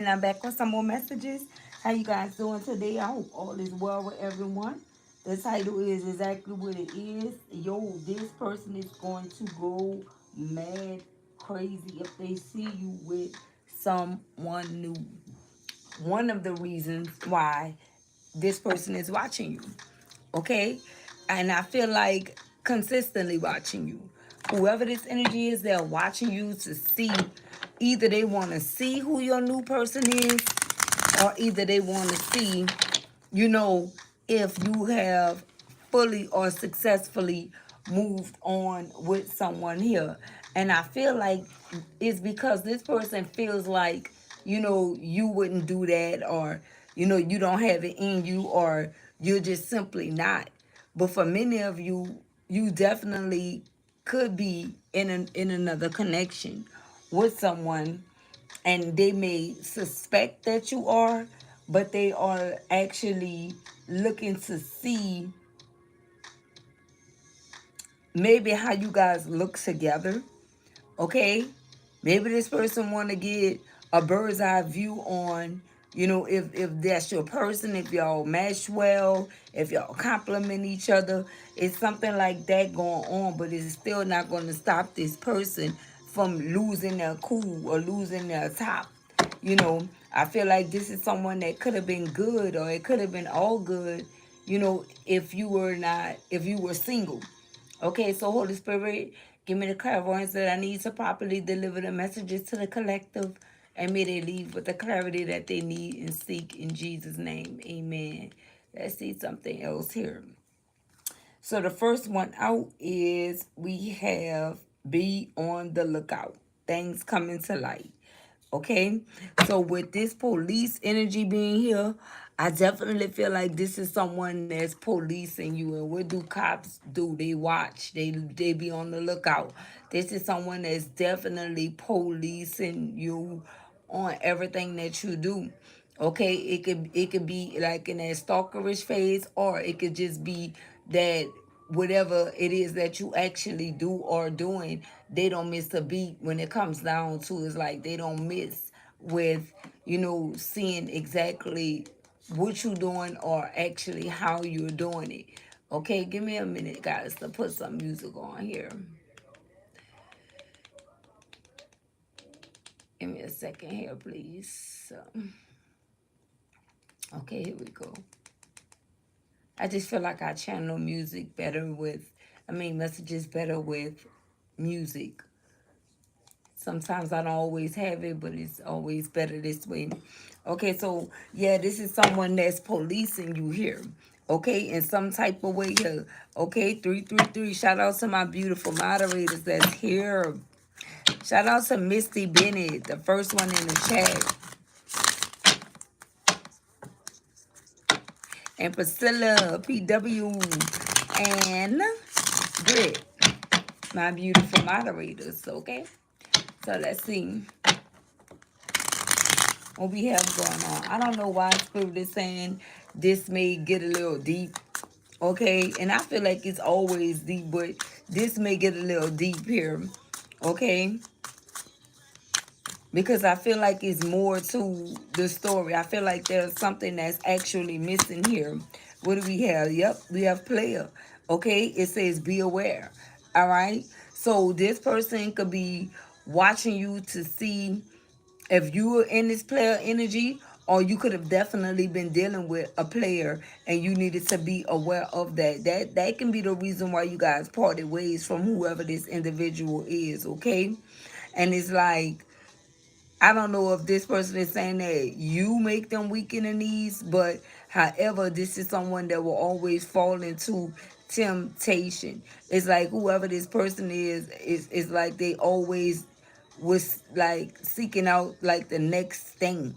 And I'm back with some more messages. How you guys doing today? I hope all is well with everyone. The title is exactly what it is. Yo, this person is going to go mad crazy if they see you with someone new. One of the reasons why this person is watching you. Okay? And I feel like consistently watching you. Whoever this energy is, they're watching you to see, either they want to see who your new person is, or either they want to see, you know, if you have fully or successfully moved on with someone here. And I feel like it's because this person feels like, you wouldn't do that, or, you don't have it in you, or you're just simply not. But for many of you, you definitely could be in another connection with someone, and they may suspect that you are, but they are actually looking to see maybe how you guys look together. Okay, maybe this person want to get a bird's eye view on, if that's your person, if y'all mesh well, if y'all complement each other. It's something like that going on, but it's still not going to stop this person from losing their cool or losing their top. I feel like this is someone that could have been good, or it could have been all good, if you were single. Okay, so Holy Spirit, give me the clairvoyance that I need to properly deliver the messages to the collective, and may they leave with the clarity that they need and seek in Jesus' name. Amen. Let's see something else here. So the first one out is we have be on the lookout. Things coming to light. Okay, so with this police energy being here, I definitely feel like this is someone that's policing you. And what do cops do? They watch. They be on the lookout. This is someone that's definitely policing you on everything that you do. Okay, it could be like in that stalkerish phase, or it could just be that whatever it is that you actually do or doing, they don't miss a beat when it comes down to, it's like they don't miss with, seeing exactly what you're doing or actually how you're doing it. Okay, give me a minute, guys, to put some music on here. Give me a second here, please. Okay, here we go. I just feel like I channel music better messages better with music. Sometimes I don't always have it, but it's always better this way. Okay, so yeah, this is someone that's policing you here. Okay, in some type of way here. Okay, 333. Shout out to my beautiful moderators that's here. Shout out to Misty Bennett, the first one in the chat. And Priscilla, PW, and Grit, my beautiful moderators. Okay, so let's see what we have going on. I don't know why Spirit is saying this may get a little deep. Okay, and I feel like it's always deep, but this may get a little deep here. Okay, because I feel like it's more to the story. I feel like there's something that's actually missing here. What do we have? Yep, we have player. Okay, it says be aware. All right, so this person could be watching you to see if you were in this player energy, or you could have definitely been dealing with a player and you needed to be aware of that. That can be the reason why you guys parted ways from whoever this individual is. Okay, and it's like, I don't know if this person is saying that you make them weak in the knees, but however, this is someone that will always fall into temptation. It's like whoever this person is like they always was like seeking out like the next thing.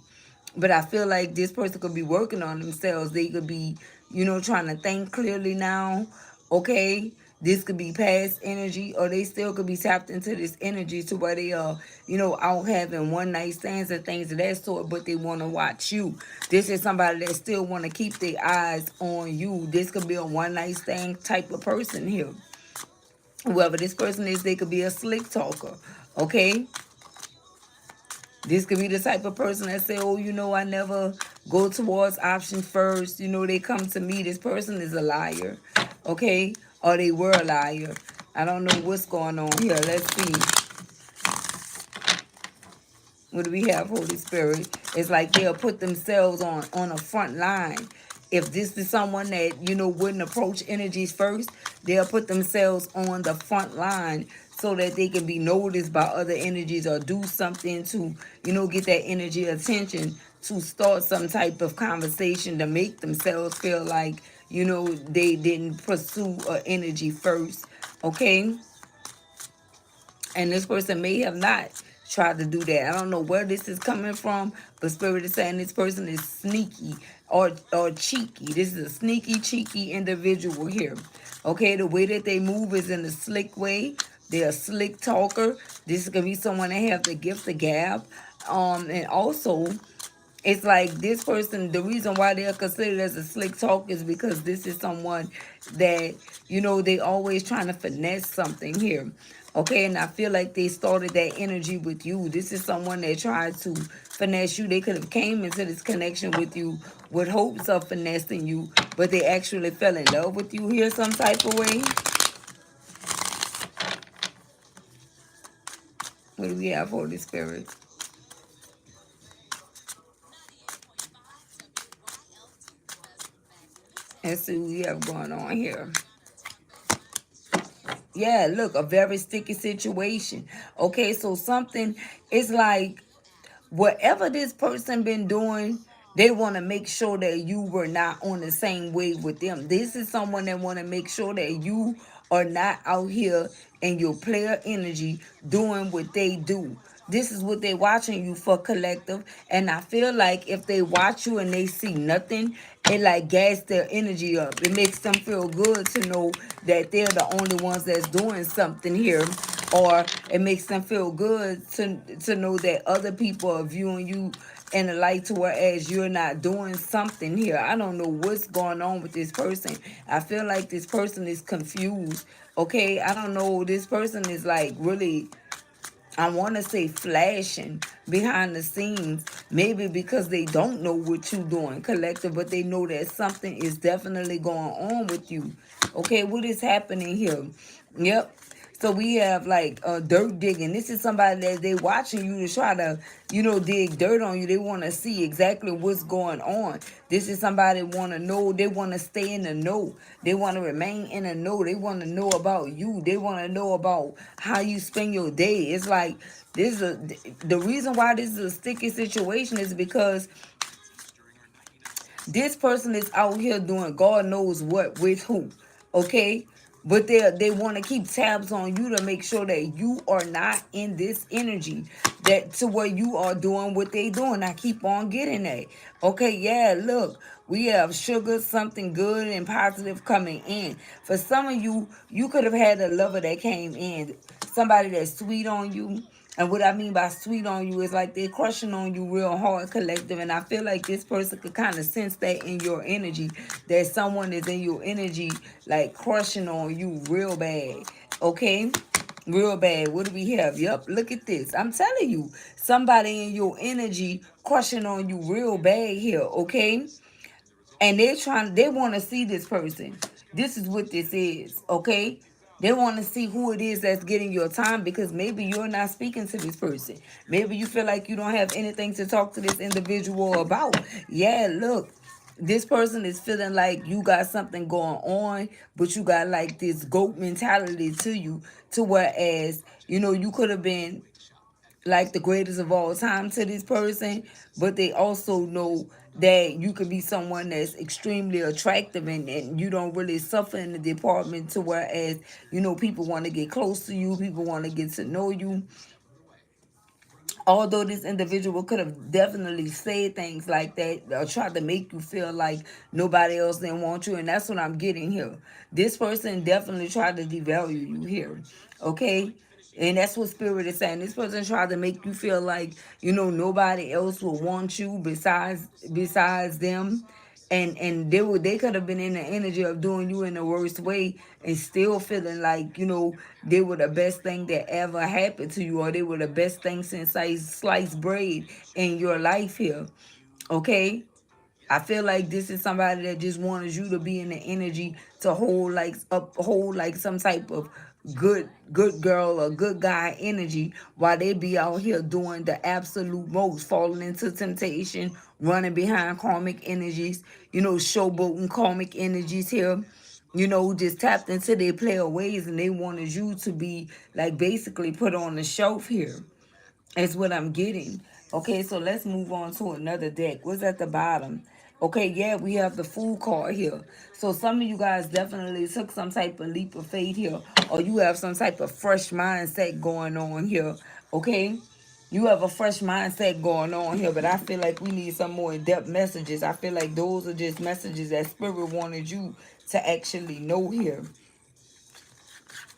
But I feel like this person could be working on themselves. They could be, trying to think clearly now. Okay. This could be past energy, or they still could be tapped into this energy to where they are, out having one night stands and things of that sort, but they want to watch you. This is somebody that still want to keep their eyes on you. This could be a one night stand type of person here. Whoever this person is, they could be a slick talker. Okay. This could be the type of person that say, oh, I never go towards option first. They come to me. This person is a liar. Okay? Or they were a liar. I don't know what's going on here. Let's see. What do we have, Holy Spirit? It's like they'll put themselves on a front line. If this is someone that wouldn't approach energies first, they'll put themselves on the front line so that they can be noticed by other energies or do something to get that energy attention, to start some type of conversation to make themselves feel like they didn't pursue an energy first. Okay. And this person may have not tried to do that. I don't know where this is coming from, but Spirit is saying this person is sneaky or cheeky. This is a sneaky, cheeky individual here. Okay, the way that they move is in a slick way. They're a slick talker. This could be someone that have the gift of gab. And also it's like this person, the reason why they're considered as a slick talk is because this is someone that they always trying to finesse something here. Okay, and I feel like they started that energy with you. This is someone that tried to finesse you. They could have came into this connection with you with hopes of finessing you, but they actually fell in love with you here some type of way. What do we have, Holy Spirit? Let's see what we have going on here. Yeah, look, a very sticky situation. Okay, so something is like whatever this person been doing, they want to make sure that you were not on the same wave with them. This is someone that want to make sure that you are not out here in your player energy doing what they do. This is what they watching you for, collective. And I feel like if they watch you and they see nothing, it like gas their energy up. It makes them feel good to know that they're the only ones that's doing something here, or it makes them feel good to know that other people are viewing you in a light to whereas you're not doing something here. I don't know what's going on with this person. I feel like this person is confused. Okay, I don't know. This person is like really, I want to say, flashing behind the scenes, maybe because they don't know what you're doing, collective, but they know that something is definitely going on with you. Okay, what is happening here? Yep. So we have like dirt digging. This is somebody that they watching you to try to, dig dirt on you. They want to see exactly what's going on. This is somebody want to know. They want to stay in the know. They want to remain in the know. They want to know about you. They want to know about how you spend your day. It's like this is the reason why this is a sticky situation is because this person is out here doing God knows what with who, okay? But they want to keep tabs on you to make sure that you are not in this energy, that to where you are doing what they doing. I keep on getting that. Okay, yeah, look, we have sugar, something good and positive coming in. For some of you, you could have had a lover that came in, somebody that's sweet on you. And what I mean by sweet on you is like they're crushing on you real hard, collective. And I feel like this person could kind of sense that in your energy, that someone is in your energy, like crushing on you real bad. Okay? Real bad. What do we have? Yep, look at this. I'm telling you, somebody in your energy crushing on you real bad here. Okay? And they want to see this person. This is what this is, okay? They want to see who it is that's getting your time, because maybe you're not speaking to this person. Maybe you feel like you don't have anything to talk to this individual about. Yeah, look, this person is feeling like you got something going on, but you got like this goat mentality to you, to whereas you could have been like the greatest of all time to this person, but they also know that you could be someone that's extremely attractive, and you don't really suffer in the department to whereas people want to get close to you, people want to get to know you. Although this individual could have definitely said things like that or tried to make you feel like nobody else didn't want you, and that's what I'm getting here. This person definitely tried to devalue you here, okay? And that's what spirit is saying. This person tried to make you feel like nobody else will want you besides them, and they could have been in the energy of doing you in the worst way and still feeling like, they were the best thing that ever happened to you, or they were the best thing since sliced bread in your life here. Okay, I feel like this is somebody that just wanted you to be in the energy to hold like some type of good girl or good guy energy, while they be out here doing the absolute most, falling into temptation, running behind karmic energies, showboating karmic energies here, just tapped into their player ways, and they wanted you to be like basically put on the shelf here. Is what I'm getting. Okay, so let's move on to another deck. What's at the bottom? Okay, yeah, we have the Fool card here. So some of you guys definitely took some type of leap of faith here, or you have some type of fresh mindset going on here. Okay, you have a fresh mindset going on here, but I feel like we need some more in-depth messages. I feel like those are just messages that Spirit wanted you to actually know here.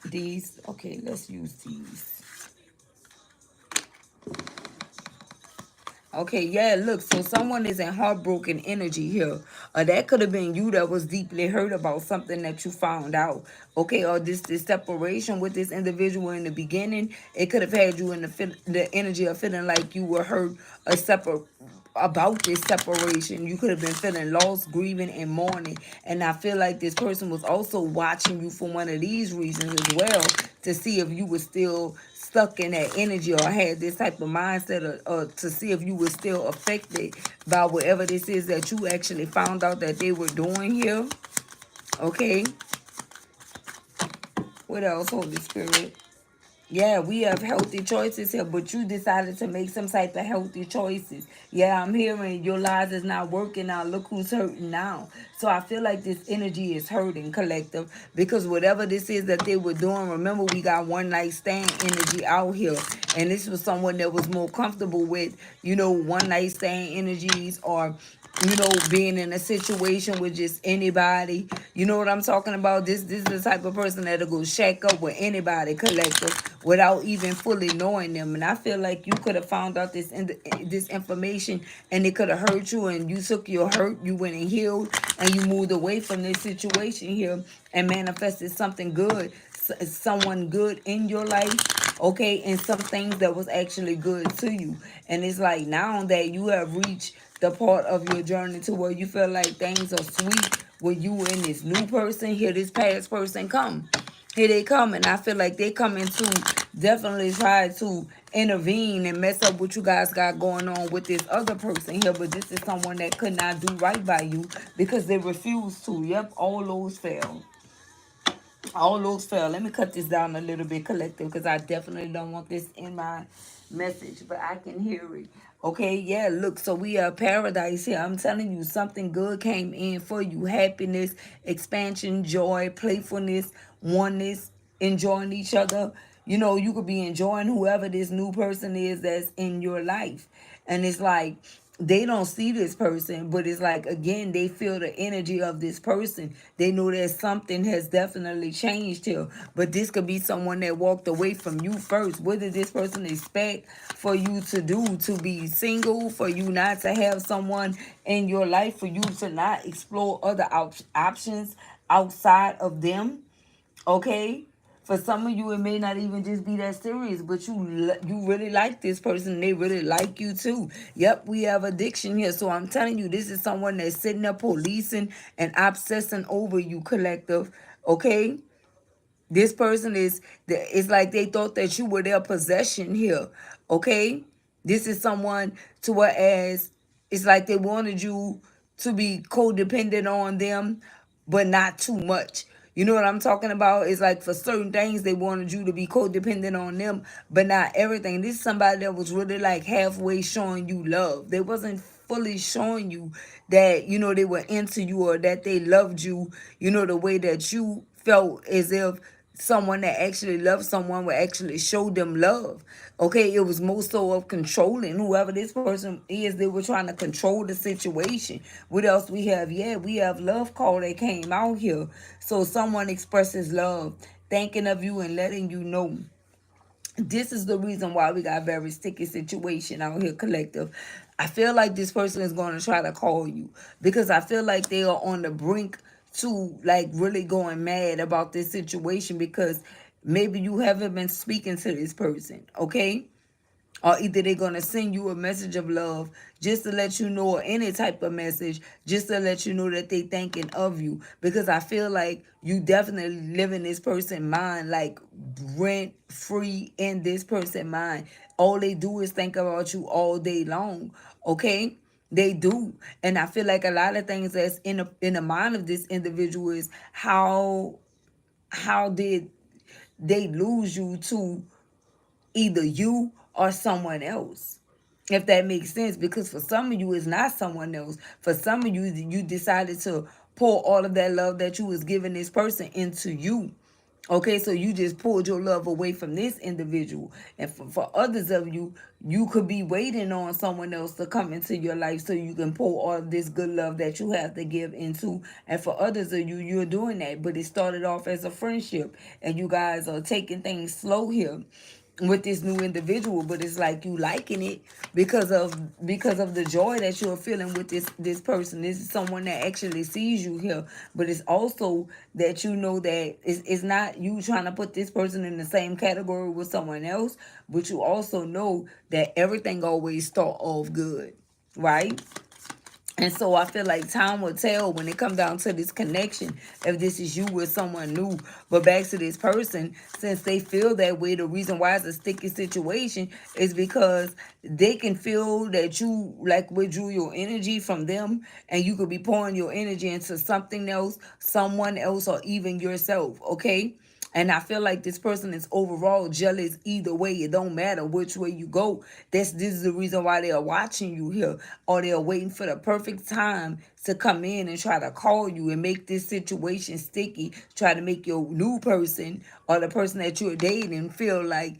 These, okay, let's use these. Okay, yeah, look, so someone is in heartbroken energy here. Or that could have been you that was deeply hurt about something that you found out. Okay, or this separation with this individual in the beginning, it could have had you in the energy of feeling like you were hurt or separate about this separation. You could have been feeling lost, grieving, and mourning. And I feel like this person was also watching you for one of these reasons as well, to see if you were still stuck in that energy or had this type of mindset, or to see if you were still affected by whatever this is that you actually found out that they were doing here. Okay. What else, Holy Spirit? Yeah, we have healthy choices here, but you decided to make some type of healthy choices. Yeah, I'm hearing your lies is not working out. Look who's hurting now. So I feel like this energy is hurting, collective, because whatever this is that they were doing, remember we got one night stand energy out here. And this was someone that was more comfortable with, one night stand energies, or being in a situation with just anybody. You know what I'm talking about? This is the type of person that'll go shack up with anybody, collective, without even fully knowing them. And I feel like you could have found out this information, and it could have hurt you, and you took your hurt, you went and healed, and you moved away from this situation here and manifested something good, someone good in your life. Okay, and some things that was actually good to you. And it's like now that you have reached the part of your journey to where you feel like things are sweet when you and this new person, here this past person come. Here they come, and I feel like they coming to definitely try to intervene and mess up what you guys got going on with this other person here. But this is someone that could not do right by you because they refused to. Yep, all those failed. All those fell. Let me cut this down a little bit, collective, because I definitely don't want this in my message, but I can hear it. Okay, yeah, look, so we are paradise here. I'm telling you, something good came in for you. Happiness, expansion, joy, playfulness, oneness, enjoying each other. You could be enjoying whoever this new person is that's in your life. And it's like they don't see this person, but it's like, again, they feel the energy of this person. They know that something has definitely changed here. But this could be someone that walked away from you first. What did this person expect for you to do? To be single, for you not to have someone in your life, for you to not explore other options outside of them? Okay, for some of you it may not even just be that serious, but you really like this person, they really like you too. Yep, we have addiction here. So I'm telling you, this is someone that's sitting there policing and obsessing over you, collective. Okay, this person is, it's like they thought that you were their possession here. Okay? This is someone to whereas it's like they wanted you to be codependent on them, but not too much. You know what I'm talking about? It's like for certain things they wanted you to be codependent on them, but not everything. This is somebody that was really like halfway showing you love. They wasn't fully showing you that, they were into you, or that they loved you, the way that you felt as if someone that actually loves someone would actually show them love. Okay, it was more so of controlling whoever this person is. They were trying to control the situation. What else we have? Yeah, we have love call that came out here. So someone expresses love, thinking of you and letting you know This is the reason why we got very sticky situation out here, collective. I feel like this person is going to try to call you because I feel like they are on the brink to like really going mad about this situation because maybe you haven't been speaking to this person, okay? Or either they're gonna send you a message of love just to let you know, or any type of message just to let you know that they thinking of you. Because I feel like you definitely live in this person mind, like rent free in this person mind. All they do is think about you all day long. Okay, they do. And I feel like a lot of things that's in the mind of this individual is how did they lose you to either you or someone else, if that makes sense. Because for some of you it's not someone else. For some of you, you decided to pour all of that love that you was giving this person into you. Okay, so you just pulled your love away from this individual. And for others of you, you could be waiting on someone else to come into your life so you can pour all of this good love that you have to give into. And for others of you, you're doing that, but it started off as a friendship and you guys are taking things slow here with this new individual. But it's like you liking it because of the joy that you're feeling with this person. This is someone that actually sees you here. But it's also that you know that it's not you trying to put this person in the same category with someone else, but you also know that everything always start off good, right? And so I feel like time will tell when it comes down to this connection, if this is you with someone new. But back to this person, since they feel that way, the reason why it's a sticky situation is because they can feel that you like withdrew your energy from them, and you could be pouring your energy into something else, someone else, or even yourself, okay? And I feel like this person is overall jealous either way. It don't matter which way you go. This is the reason why they are watching you here, or they are waiting for the perfect time to come in and try to call you and make this situation sticky. Try to make your new person or the person that you're dating feel like,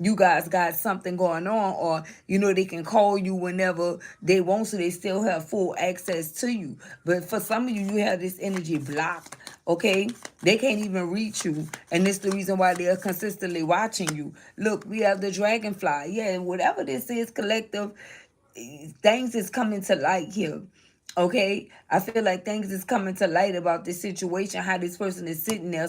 you guys got something going on, or they can call you whenever they want, so they still have full access to you. But for some of you, you have this energy blocked. Okay, they can't even reach you, and it's the reason why they're consistently watching you. Look, we have the dragonfly. Yeah, and whatever this is, collective, things is coming to light here. Okay, I feel like things is coming to light about this situation, how this person is sitting there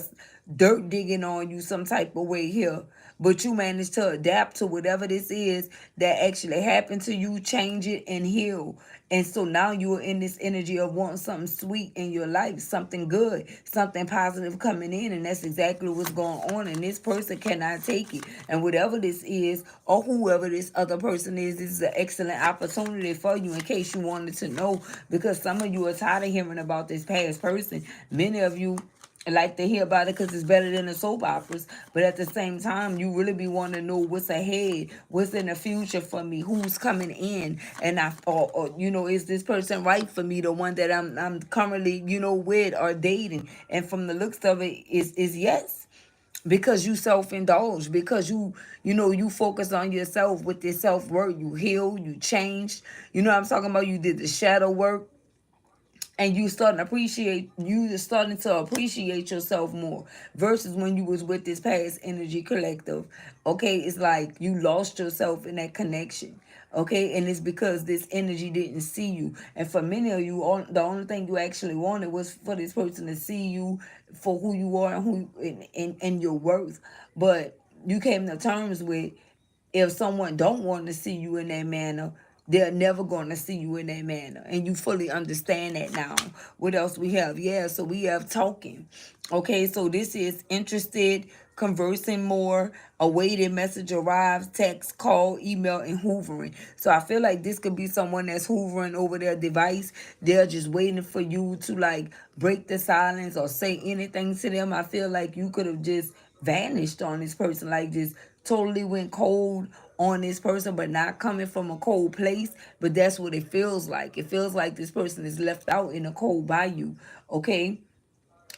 dirt digging on you some type of way here, but you managed to adapt to whatever this is that actually happened to you, change it and heal. And so now you're in this energy of wanting something sweet in your life, something good, something positive coming in, and that's exactly what's going on. And this person cannot take it. And whatever this is, or whoever this other person is, this is an excellent opportunity for you, in case you wanted to know, because some of you are tired of hearing about this past person. Many of you like to hear about it because it's better than the soap operas. But at the same time, you really be wanting to know what's ahead, what's in the future for me, who's coming in, and is this person right for me, the one that I'm currently with or dating. And from the looks of it, is yes, because you self-indulge, because you focus on yourself with this self-worth. You heal, you changed, what I'm talking about. You did the shadow work, and you starting to appreciate yourself more, versus when you was with this past energy collective. Okay, it's like you lost yourself in that connection. Okay, and it's because this energy didn't see you. And for many of you, the only thing you actually wanted was for this person to see you for who you are, and and your worth. But you came to terms with, if someone don't want to see you in that manner, they're never going to see you in that manner, and you fully understand that now. What else we have? Yeah, so we have talking. Okay, so this is interested, conversing more, awaiting message arrives, text, call, email, and hoovering. So I feel like this could be someone that's hoovering over their device. They're just waiting for you to like break the silence or say anything to them. I feel like you could have just vanished on this person, like just totally went cold on this person, but not coming from a cold place. But that's what it feels like. It feels like this person is left out in the cold by you. Okay,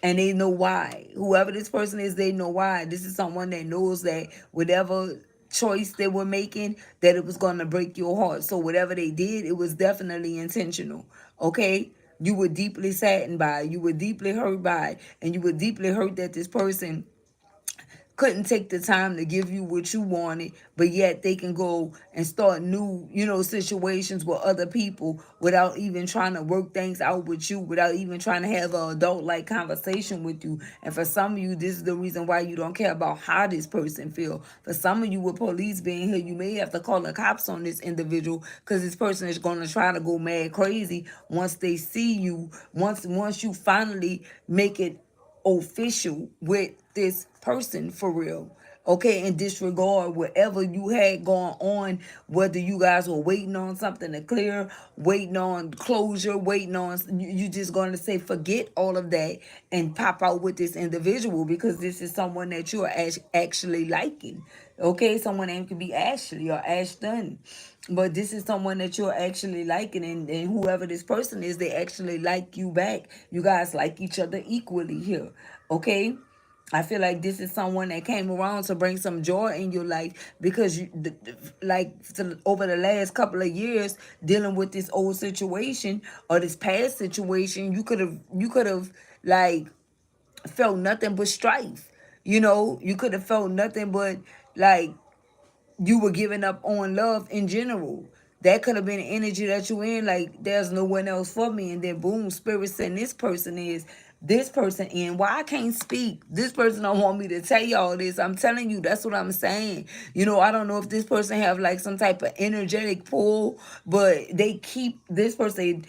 and they know why. Whoever this person is, they know why. This is someone that knows that whatever choice they were making, that it was going to break your heart. So whatever they did, it was definitely intentional. Okay, you were deeply saddened by it. You were deeply hurt by it, and you were deeply hurt that this person couldn't take the time to give you what you wanted, but yet they can go and start new, situations with other people without even trying to work things out with you, without even trying to have an adult like conversation with you. And for some of you, this is the reason why you don't care about how this person feel. For some of you, with police being here, you may have to call the cops on this individual, because this person is going to try to go mad crazy once they see you, once you finally make it official with this person for real. Okay, and disregard whatever you had going on, whether you guys were waiting on something to clear, waiting on closure, waiting on, you just going to say forget all of that and pop out with this individual, because this is someone that you are actually liking. Okay, someone name could be Ashley or Ashton, but this is someone that you're actually liking, and whoever this person is, they actually like you back. You guys like each other equally here. Okay, I feel like this is someone that came around to bring some joy in your life, because over the last couple of years dealing with this old situation or this past situation, you could have like felt nothing but strife. You could have felt nothing but like you were giving up on love in general. That could have been the energy that you in, like there's no one else for me, and then boom, spirit saying this person in. Why I can't speak? This person don't want me to tell y'all this. I'm telling you, that's what I'm saying. I don't know if this person have like some type of energetic pull, but they keep this person,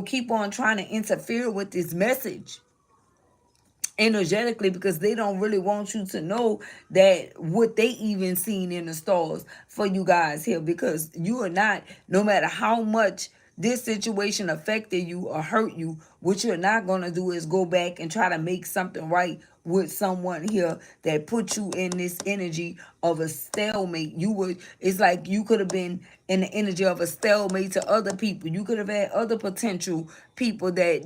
keep on trying to interfere with this message energetically, because they don't really want you to know that what they even seen in the stars for you guys here, because you are not, no matter how much this situation affected you or hurt you, what you're not going to do is go back and try to make something right with someone here that put you in this energy of a stalemate. It's like you could have been in the energy of a stalemate to other people. You could have had other potential people that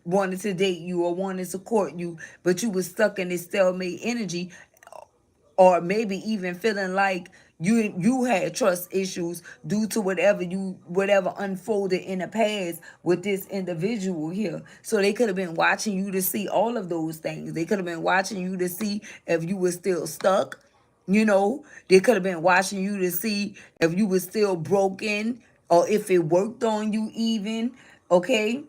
wanted to date you or wanted to court you, but you was stuck in this stalemate energy, or maybe even feeling like you had trust issues due to whatever unfolded in the past with this individual here. So they could have been watching you to see all of those things. They could have been watching you to see if you were still stuck. They could have been watching you to see if you were still broken, or if it worked on you even. Okay,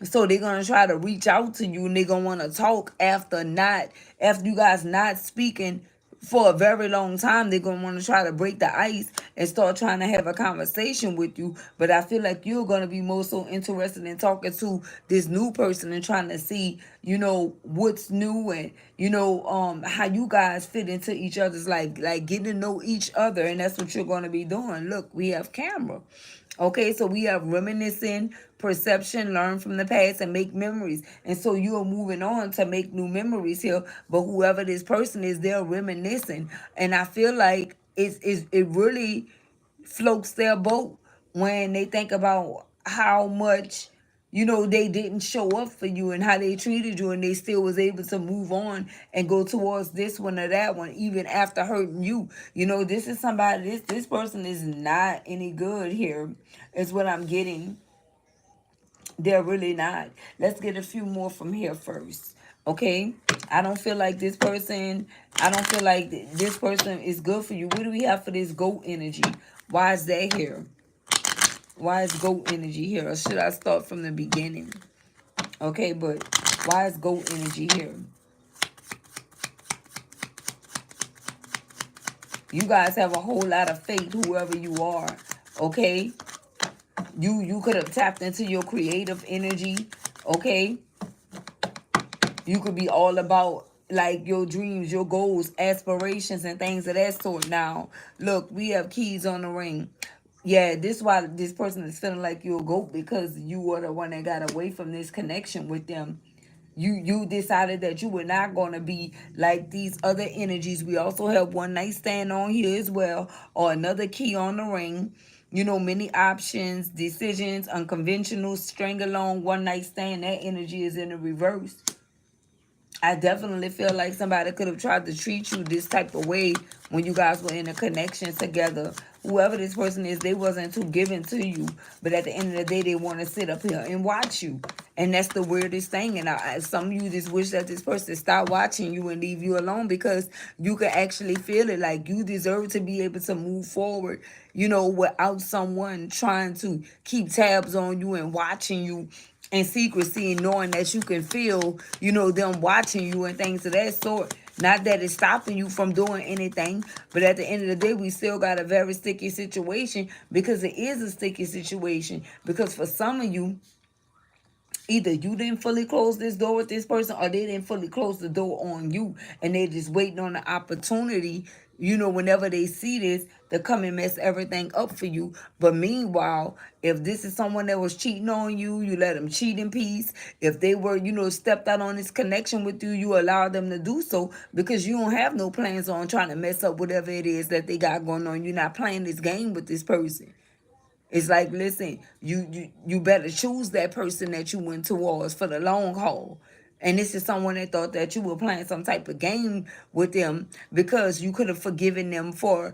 so they're gonna try to reach out to you, and they're gonna want to talk after you guys not speaking for a very long time. They're gonna want to try to break the ice and start trying to have a conversation with you. But I feel like you're gonna be more so interested in talking to this new person and trying to see, what's new, and how you guys fit into each other's life, like getting to know each other, and that's what you're gonna be doing. Look, we have camera. Okay, so we have reminiscing, perception, learn from the past, and make memories. And so you are moving on to make new memories here. But whoever this person is, they're reminiscing. And I feel like it really floats their boat when they think about how much they didn't show up for you and how they treated you, and they still was able to move on and go towards this one or that one even after hurting you. This is somebody, this person is not any good here, is what I'm getting. They're really not. Let's get a few more from here first. Okay, I don't feel like this person, this person is good for you. What do we have for this goat energy? Why is that here? Why is goat energy here? Or should I start from the beginning? Okay, but why is goat energy here? You guys have a whole lot of faith, whoever you are. Okay, you could have tapped into your creative energy. Okay, you could be all about like your dreams, your goals, aspirations, and things of that sort. Now, look, we have keys on the ring. Yeah, this is why this person is feeling like you're a goat, because you were the one that got away from this connection with them. You decided that you were not going to be like these other energies. We also have one night stand on here as well, or another key on the ring. Many options, decisions, unconventional, string along, one night stand. That energy is in the reverse. I definitely feel like somebody could have tried to treat you this type of way when you guys were in a connection together. Whoever this person is, they wasn't too giving to you. But at the end of the day, they want to sit up here and watch you And that's the weirdest thing. And some of you just wish that this person stop watching you and leave you alone, because you can actually feel it. Like, you deserve to be able to move forward, without someone trying to keep tabs on you and watching you in secrecy, and knowing that you can feel, them watching you and things of that sort. Not that it's stopping you from doing anything, but at the end of the day, we still got a very sticky situation, because it is a sticky situation. Because for some of you, either you didn't fully close this door with this person, or they didn't fully close the door on you, and they're just waiting on the opportunity, whenever they see this, to come and mess everything up for you. But meanwhile, if this is someone that was cheating on you, you let them cheat in peace. If they were, stepped out on this connection with you, you allow them to do so, because you don't have no plans on trying to mess up whatever it is that they got going on. You're not playing this game with this person. It's like, listen, you better choose that person that you went towards for the long haul. And this is someone that thought that you were playing some type of game with them, because you could have forgiven them for,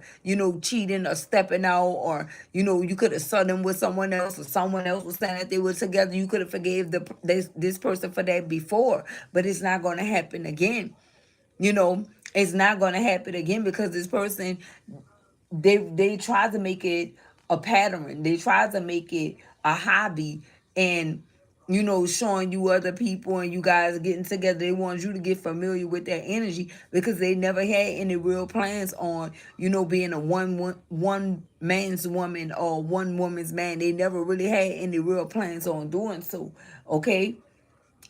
cheating or stepping out, or, you could have saw them with someone else, or someone else was saying that they were together. You could have forgave this person for that before, but it's not going to happen again. It's not going to happen again, because this person, they try to make it a pattern. They try to make it a hobby, and showing you other people, and you guys getting together. They want you to get familiar with their energy, because they never had any real plans on being a one man's woman or one woman's man. They never really had any real plans on doing so. Okay.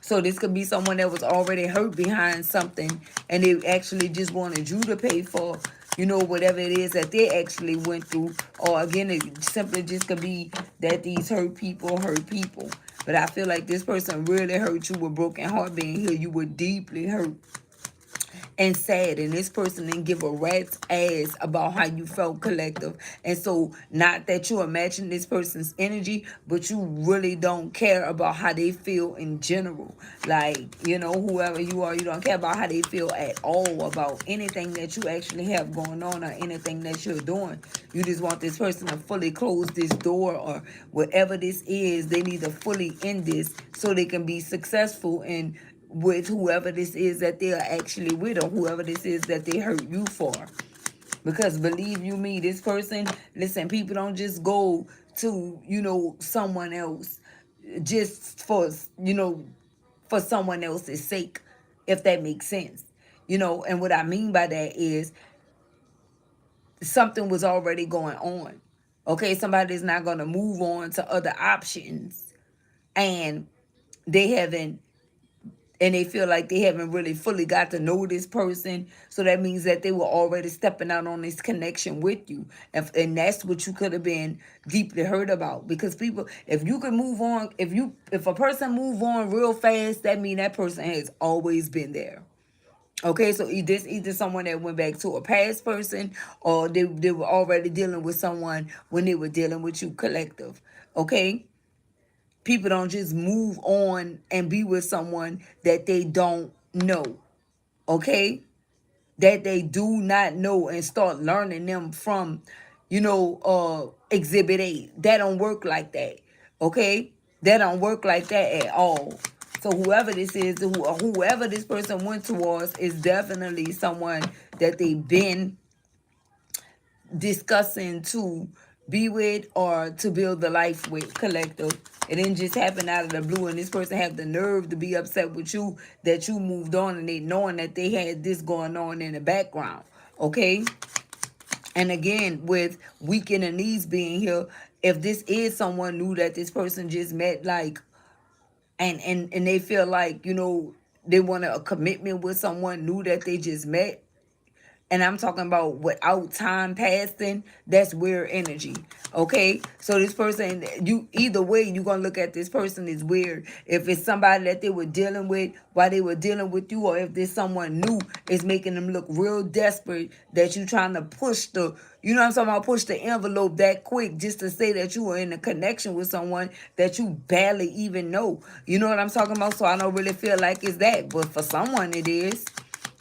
So this could be someone that was already hurt behind something, and they actually just wanted you to pay for, whatever it is that they actually went through. Or again, it simply just could be that these hurt people hurt people. But I feel like this person really hurt you with broken heart being here. You were deeply hurt and sad, and this person didn't give a rat's ass about how you felt, collective. And so, not that you imagine this person's energy, but you really don't care about how they feel in general. Like, whoever you are, you don't care about how they feel at all about anything that you actually have going on, or anything that you're doing. You just want this person to fully close this door, or whatever this is, they need to fully end this so they can be successful in with whoever this is that they're actually with, or whoever this is that they hurt you for. Because believe you me, this person, listen, people don't just go to, someone else just for someone else's sake, if that makes sense. And what I mean by that is, something was already going on. Okay, somebody's not going to move on to other options, and they haven't and they feel like they haven't really fully got to know this person. So that means that they were already stepping out on this connection with you. And that's what you could have been deeply hurt about. Because people, if you can move on, if a person move on real fast, that means that person has always been there. Okay, so this either someone that went back to a past person, or they were already dealing with someone when they were dealing with you, collective. Okay? People don't just move on and be with someone that they don't know. Okay? That they do not know, and start learning them from, exhibit A. That don't work like that. Okay? That don't work like that at all. So whoever this is, whoever this person went towards, is definitely someone that they've been discussing to be with, or to build the life with, collective. It didn't just happen out of the blue, and this person have the nerve to be upset with you that you moved on, and they knowing that they had this going on in the background. Okay? And again, with weekend and needs being here, if this is someone new that this person just met, like, and they feel like, they want a commitment with someone new that they just met, and I'm talking about without time passing, that's weird energy. Okay? So this person, you either way, you're gonna look at this person as weird. If it's somebody that they were dealing with while they were dealing with you, or if there's someone new, is making them look real desperate, that you trying to push the, you know what I'm talking about, push the envelope that quick just to say that you were in a connection with someone that you barely even know. You know what I'm talking about? So I don't really feel like it's that. But for someone it is.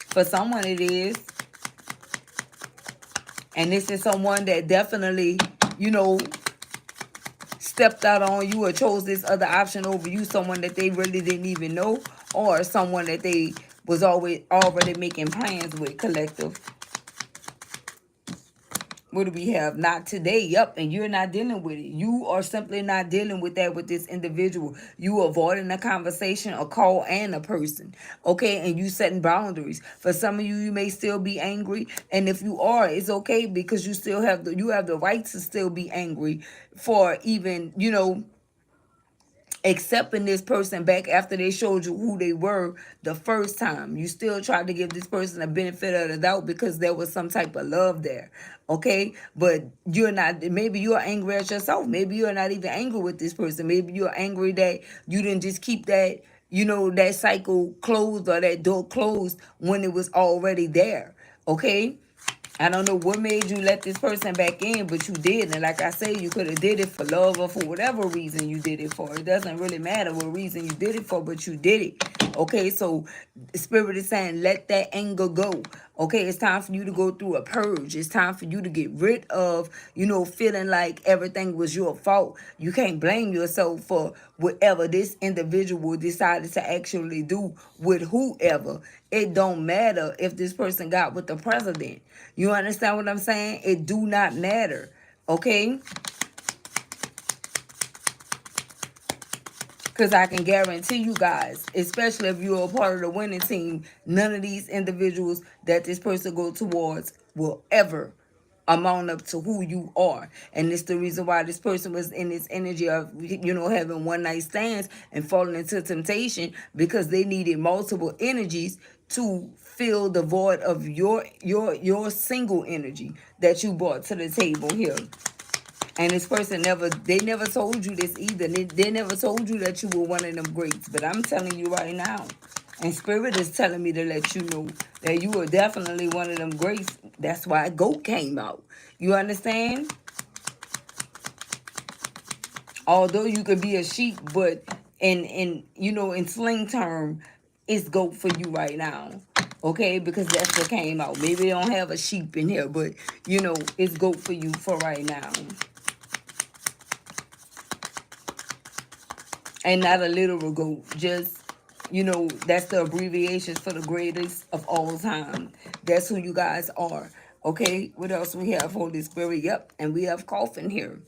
For someone it is. And this is someone that definitely, stepped out on you or chose this other option over you, someone that they really didn't even know, or someone that they was always already making plans with, collective. What do we have? Not today. Yep. And you're not dealing with it. You are simply not dealing with that with this individual. You avoiding a conversation, a call, and a person. Okay. And you setting boundaries. For some of you, you may still be angry. And if you are, it's okay, because you have the right to still be angry for even, accepting this person back after they showed you who they were the first time. You still tried to give this person a benefit of the doubt because there was some type of love there. Okay, but you're not, maybe you're angry at yourself. Maybe you're not even angry with this person. Maybe you're angry that you didn't just keep that, that cycle closed or that door closed when it was already there. Okay, I don't know what made you let this person back in, but you did. And like I say, you could have did it for love or for whatever reason you did it for. It doesn't really matter what reason you did it for, but you did it. Okay, so the spirit is saying, let that anger go. Okay, it's time for you to go through a purge. It's time for you to get rid of, feeling like everything was your fault. You can't blame yourself for whatever this individual decided to actually do with whoever. It don't matter if this person got with the president. You understand what I'm saying? It do not matter. Okay? Because I can guarantee you guys, especially if you're a part of the winning team, none of these individuals that this person go towards will ever amount up to who you are. And it's the reason why this person was in this energy of, having one night stands and falling into temptation, because they needed multiple energies to fill the void of your single energy that you brought to the table here. And this person they never told you this either. They never told you that you were one of them greats. But I'm telling you right now, and Spirit is telling me to let you know that you are definitely one of them greats. That's why goat came out. You understand? Although you could be a sheep, but in slang term, it's goat for you right now. Okay, because that's what came out. Maybe they don't have a sheep in here, but it's goat for you for right now. And not a literal goat, just that's the abbreviations for the greatest of all time. That's who you guys are. Okay, what else we have? Holy Spirit. Yep, and we have coffin here.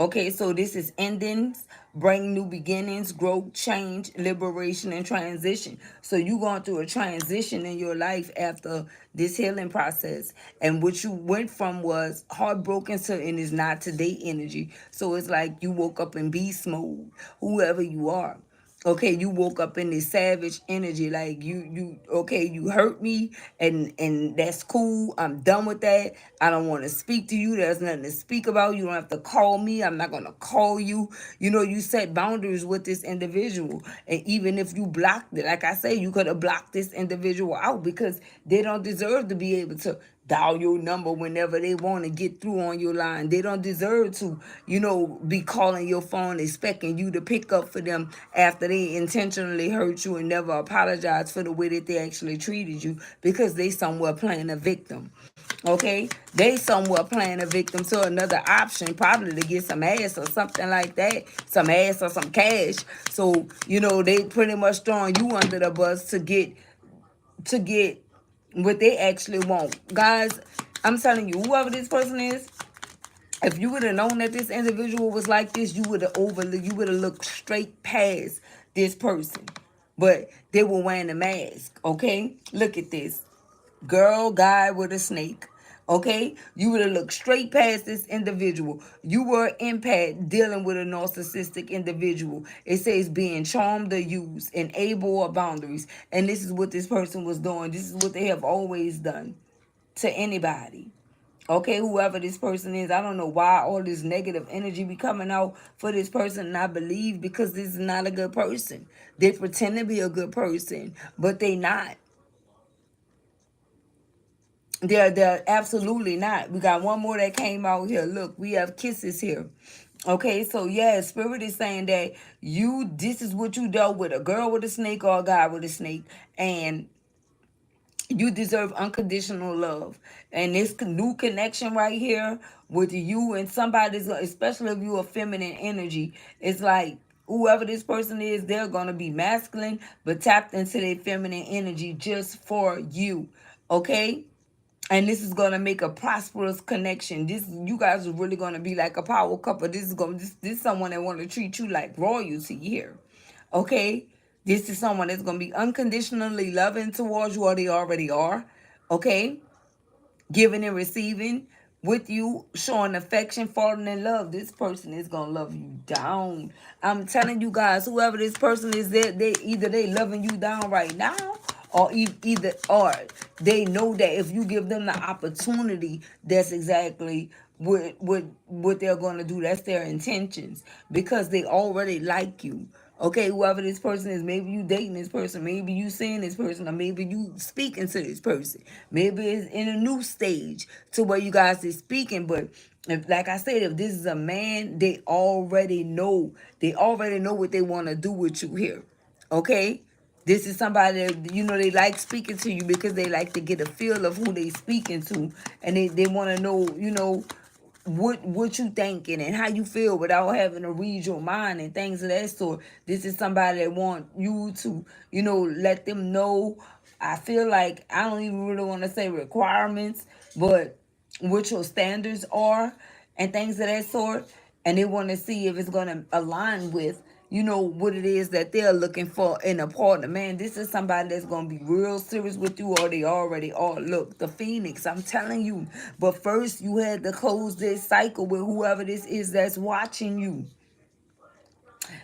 Okay, so this is endings, bring new beginnings, growth, change, liberation, and transition. So you going through a transition in your life after this healing process. And what you went from was heartbroken to, and is not today energy. So it's like you woke up in beast mode, whoever you are. Okay, you woke up in this savage energy, like you hurt me, and that's cool. I'm done with that. I don't want to speak to you. There's nothing to speak about. You don't have to call me. I'm not gonna call you. You set boundaries with this individual. And even if you blocked it, like I say, you could have blocked this individual out, because they don't deserve to be able to dial your number whenever they want to get through on your line. They don't deserve to, be calling your phone expecting you to pick up for them after they intentionally hurt you and never apologize for the way that they actually treated you, because they somewhere playing a victim. Okay? They somewhere playing a victim to another option, probably to get some ass or something like that. Some ass or some cash. So, they pretty much throwing you under the bus to get what they actually want. Guys, I'm telling you, whoever this person is, if you would have known that this individual was like this, you would have looked straight past this person. But they were wearing a mask, okay? Look at this. Girl, guy with a snake. Okay, you would have looked straight past this individual. You were empath dealing with a narcissistic individual. It says being charmed or used, enable or boundaries. And this is what this person was doing. This is what they have always done to anybody. Okay, whoever this person is, I don't know why all this negative energy be coming out for this person. And I believe because this is not a good person. They pretend to be a good person, but they not. They're absolutely not. We got one more that came out here. Look, we have kisses here. Okay, so yeah, Spirit is saying that this is what you dealt with, a girl with a snake or a guy with a snake. And You deserve unconditional love. And this new connection right here with you and somebody's, especially if you are feminine energy, it's like whoever this person is, they're going to be masculine, but tapped into their feminine energy just for you. Okay? And this is gonna make a prosperous connection. This, you guys are really gonna be like a power couple. This is someone that want to treat you like royalty here. Okay, this is someone that's gonna be unconditionally loving towards you, or they already are. Okay, giving and receiving with you, showing affection, falling in love. This person is gonna love you down. I'm telling you guys, whoever this person is, they either they loving you down right now, or either or they know that if you give them the opportunity, that's exactly what they're gonna do. That's their intentions, because they already like you. Okay, whoever this person is, maybe you dating this person, maybe you seeing this person, or maybe you speaking to this person. Maybe it's in a new stage to where you guys is speaking. But if, like I said, if this is a man, they already know. They already know what they want to do with you here. Okay? This is somebody that, they like speaking to you because they like to get a feel of who they speaking to. And they want to know, what you thinking and how you feel without having to read your mind and things of that sort. This is somebody that want you to, let them know. I feel like, I don't even really want to say requirements, but what your standards are and things of that sort. And they want to see if it's going to align with, what it is that they're looking for in a partner. Man, this is somebody that's going to be real serious with you, or they already are. Look, the Phoenix, I'm telling you. But first, you had to close this cycle with whoever this is that's watching you.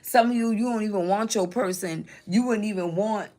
Some of you don't even want your person. You wouldn't even want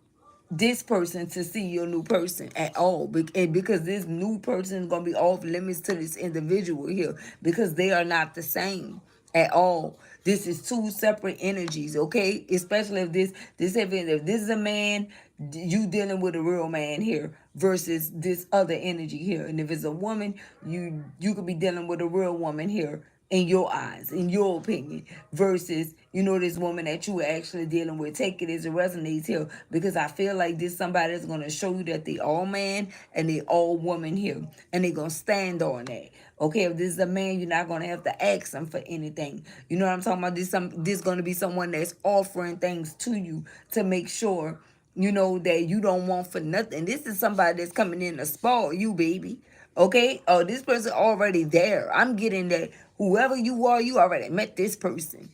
this person to see your new person at all. And because this new person is going to be off limits to this individual here, because they are not the same at all. This is two separate energies, okay? Especially if this is a man, you dealing with a real man here versus this other energy here. And if it's a woman, you could be dealing with a real woman here, in your eyes, in your opinion, versus, this woman that you were actually dealing with. Take it as it resonates here, because I feel like this somebody is going to show you that they all man and they all woman here, and they going to stand on that. Okay, if this is a man, you're not going to have to ask them for anything. You know what I'm talking about? This going to be someone that's offering things to you to make sure, that you don't want for nothing. This is somebody that's coming in to spoil you, baby. Okay? Oh, this person already there. I'm getting that whoever you are, you already met this person.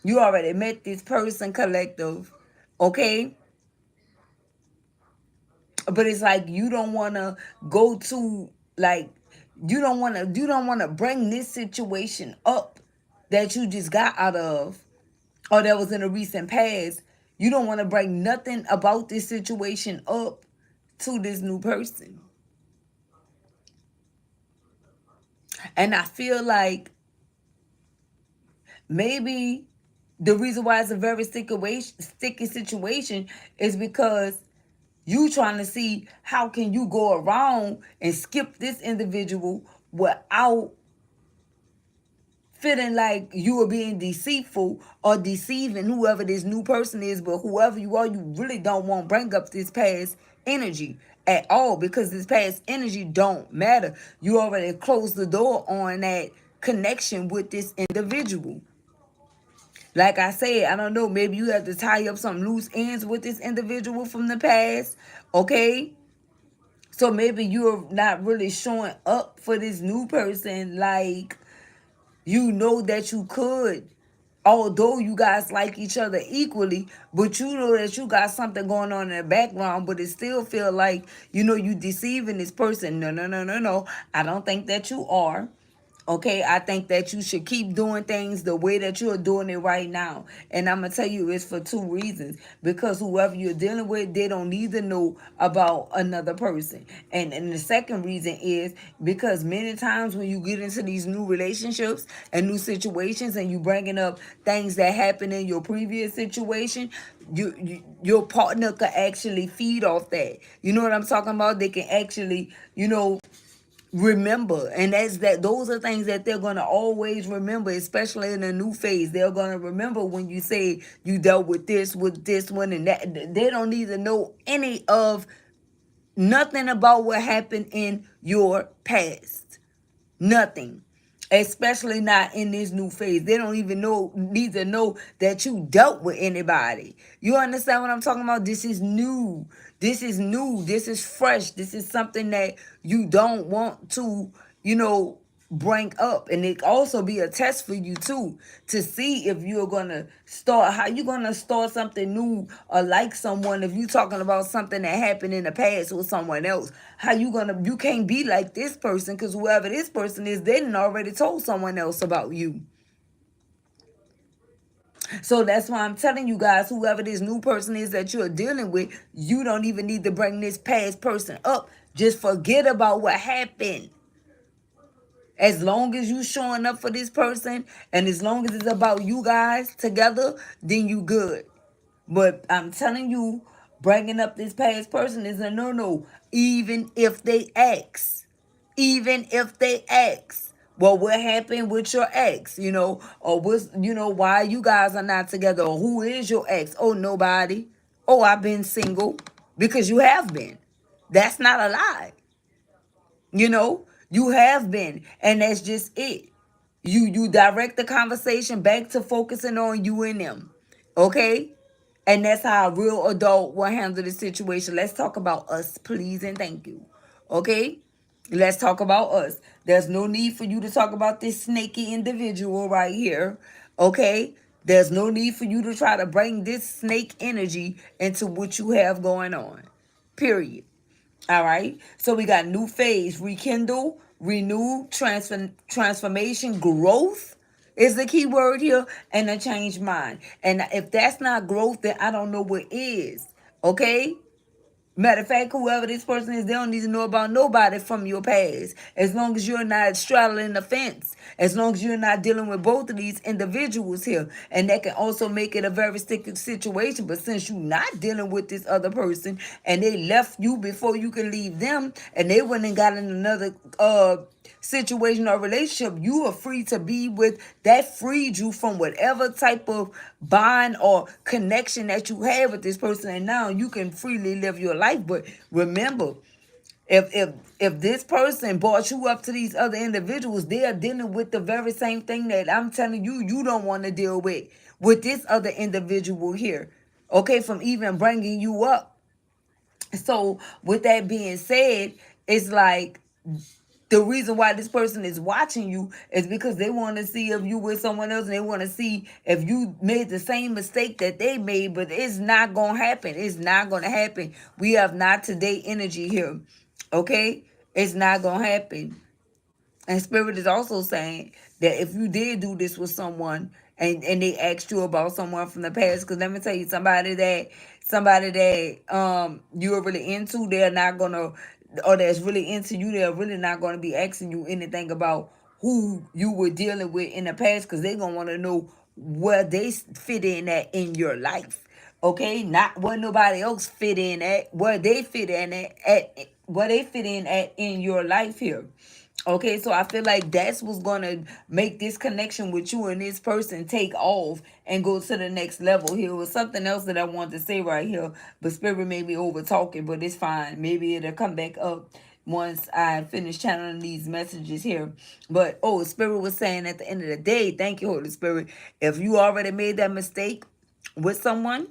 You already met this person, collective. Okay? But it's like you don't want to go to, like, you don't want to bring this situation up that you just got out of, or that was in a recent past. You don't want to bring nothing about this situation up to this new person. And I feel like maybe the reason why it's a very sticky situation is because you trying to see how can you go around and skip this individual without feeling like you are being deceitful or deceiving whoever this new person is. But whoever you are, you really don't want to bring up this past energy at all, because this past energy don't matter. You already closed the door on that connection with this individual. Like I said, I don't know, maybe you have to tie up some loose ends with this individual from the past, okay? So maybe you're not really showing up for this new person like you know that you could. Although you guys like each other equally, but you know that you got something going on in the background, but it still feel like, you deceiving this person. No, no, no, no, no. I don't think that you are. Okay, I think that you should keep doing things the way that you're doing it right now. And I'm going to tell you it's for two reasons. Because whoever you're dealing with, they don't need to know about another person. And the second reason is because many times when you get into these new relationships and new situations, and you bringing up things that happened in your previous situation, your partner could actually feed off that. You know what I'm talking about? They can actually, remember. And those are things that they're going to always remember, especially in a new phase. They're going to remember when you say you dealt with this one, and that. They don't need to know any of nothing about what happened in your past. Nothing. Especially not in this new phase. They don't even need to know that you dealt with anybody. You understand what I'm talking about? This is new. This is new. This is fresh. This is something that you don't want to, bring up. And it also be a test for you too, to see if you're gonna start, how you gonna start something new or like someone. If you talking about something that happened in the past with someone else, how you can't be like this person, because whoever this person is, they done already told someone else about you. So that's why I'm telling you guys, whoever this new person is that you're dealing with, you don't even need to bring this past person up. Just forget about what happened. As long as you showing up for this person, and as long as it's about you guys together, then you good. But I'm telling you, bringing up this past person is a no-no. Even if they ask. Even if they ask. Well, what happened with your ex? Or why you guys are not together? Or who is your ex? Oh, nobody. Oh, I've been single. Because you have been. That's not a lie. You have been, and that's just it. You direct the conversation back to focusing on you and them. Okay? And that's how a real adult will handle the situation. Let's talk about us, please, and thank you. Okay? Let's talk about us. There's no need for you to talk about this snaky individual right here. Okay? There's no need for you to try to bring this snake energy into what you have going on. Period. All right. So we got new phase, rekindle, renew, transformation, growth is the key word here, and a changed mind. And if that's not growth, then I don't know what is. Okay? Matter of fact, whoever this person is, they don't need to know about nobody from your past. As long as you're not straddling the fence. As long as you're not dealing with both of these individuals here. And that can also make it a very sticky situation. But since you're not dealing with this other person, and they left you before you can leave them, and they went and got in another situation or relationship, you are free to be with that. Freed you from whatever type of bond or connection that you have with this person, and now you can freely live your life. But remember, if this person brought you up to these other individuals, they are dealing with the very same thing that I'm telling you you don't want to deal with this other individual here. Okay, from even bringing you up. So with that being said, it's like, the reason why this person is watching you is because they want to see if you with someone else, and they want to see if you made the same mistake that they made. But it's not going to happen. It's not going to happen. We have not today energy here. Okay? It's not going to happen. And Spirit is also saying that if you did do this with someone, and they asked you about someone from the past, because let me tell you, somebody that you're really into, they're not gonna, or that's really into you, they're really not gonna be asking you anything about who you were dealing with in the past, because they're gonna want to know where they fit in at in your life. Okay, not where nobody else fit in at, where they fit in at where they fit in at in your life here. Okay, so I feel like that's what's gonna make this connection with you and this person take off and go to the next level. Here was something else that I wanted to say right here, but Spirit made me over talking, but it's fine. Maybe it'll come back up once I finish channeling these messages here. But Spirit was saying at the end of the day, thank you, Holy Spirit. If you already made that mistake with someone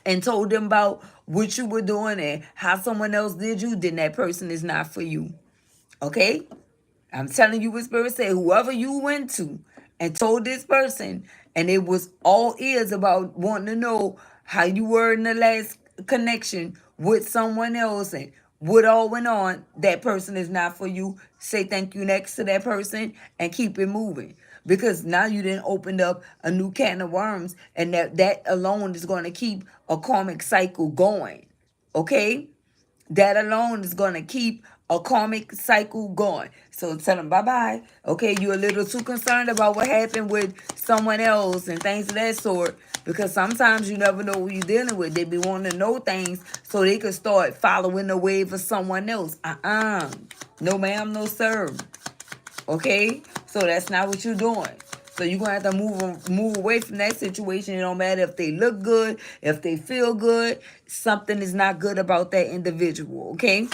and told them about what you were doing and how someone else did you, then that person is not for you. Okay? I'm telling you what Spirit said. Whoever you went to and told this person, and it was all ears about wanting to know how you were in the last connection with someone else and what all went on, that person is not for you. Say thank you next to that person and keep it moving. Because now you didn't open up a new can of worms, and that alone is going to keep a karmic cycle going. Okay? That alone is going to keep a karmic cycle going. So tell them bye-bye. Okay, you're a little too concerned about what happened with someone else and things of that sort. Because sometimes you never know what you're dealing with. They be wanting to know things so they can start following the wave of someone else. No ma'am, no sir. Okay? So that's not what you're doing. So you're gonna have to move away from that situation. It don't matter if they look good, if they feel good. Something is not good about that individual. Okay.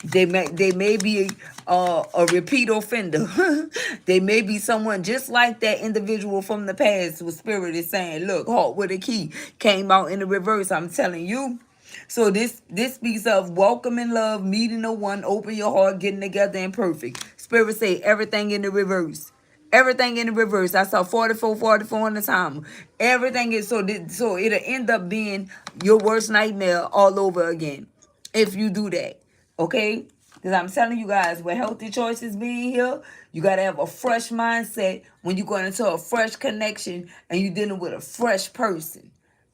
They may be a repeat offender. They may be someone just like that individual from the past. Where spirit is saying, "Look, halt with a key came out in the reverse." I'm telling you. So this speaks of welcoming love, meeting the one, open your heart, getting together, and perfect. Spirit say everything in the reverse. Everything in the reverse. I saw 44 on the time. Everything is so it'll end up being your worst nightmare all over again if you do that. Okay? Because I'm telling you guys, with healthy choices being here, you got to have a fresh mindset when you're going into a fresh connection and you're dealing with a fresh person.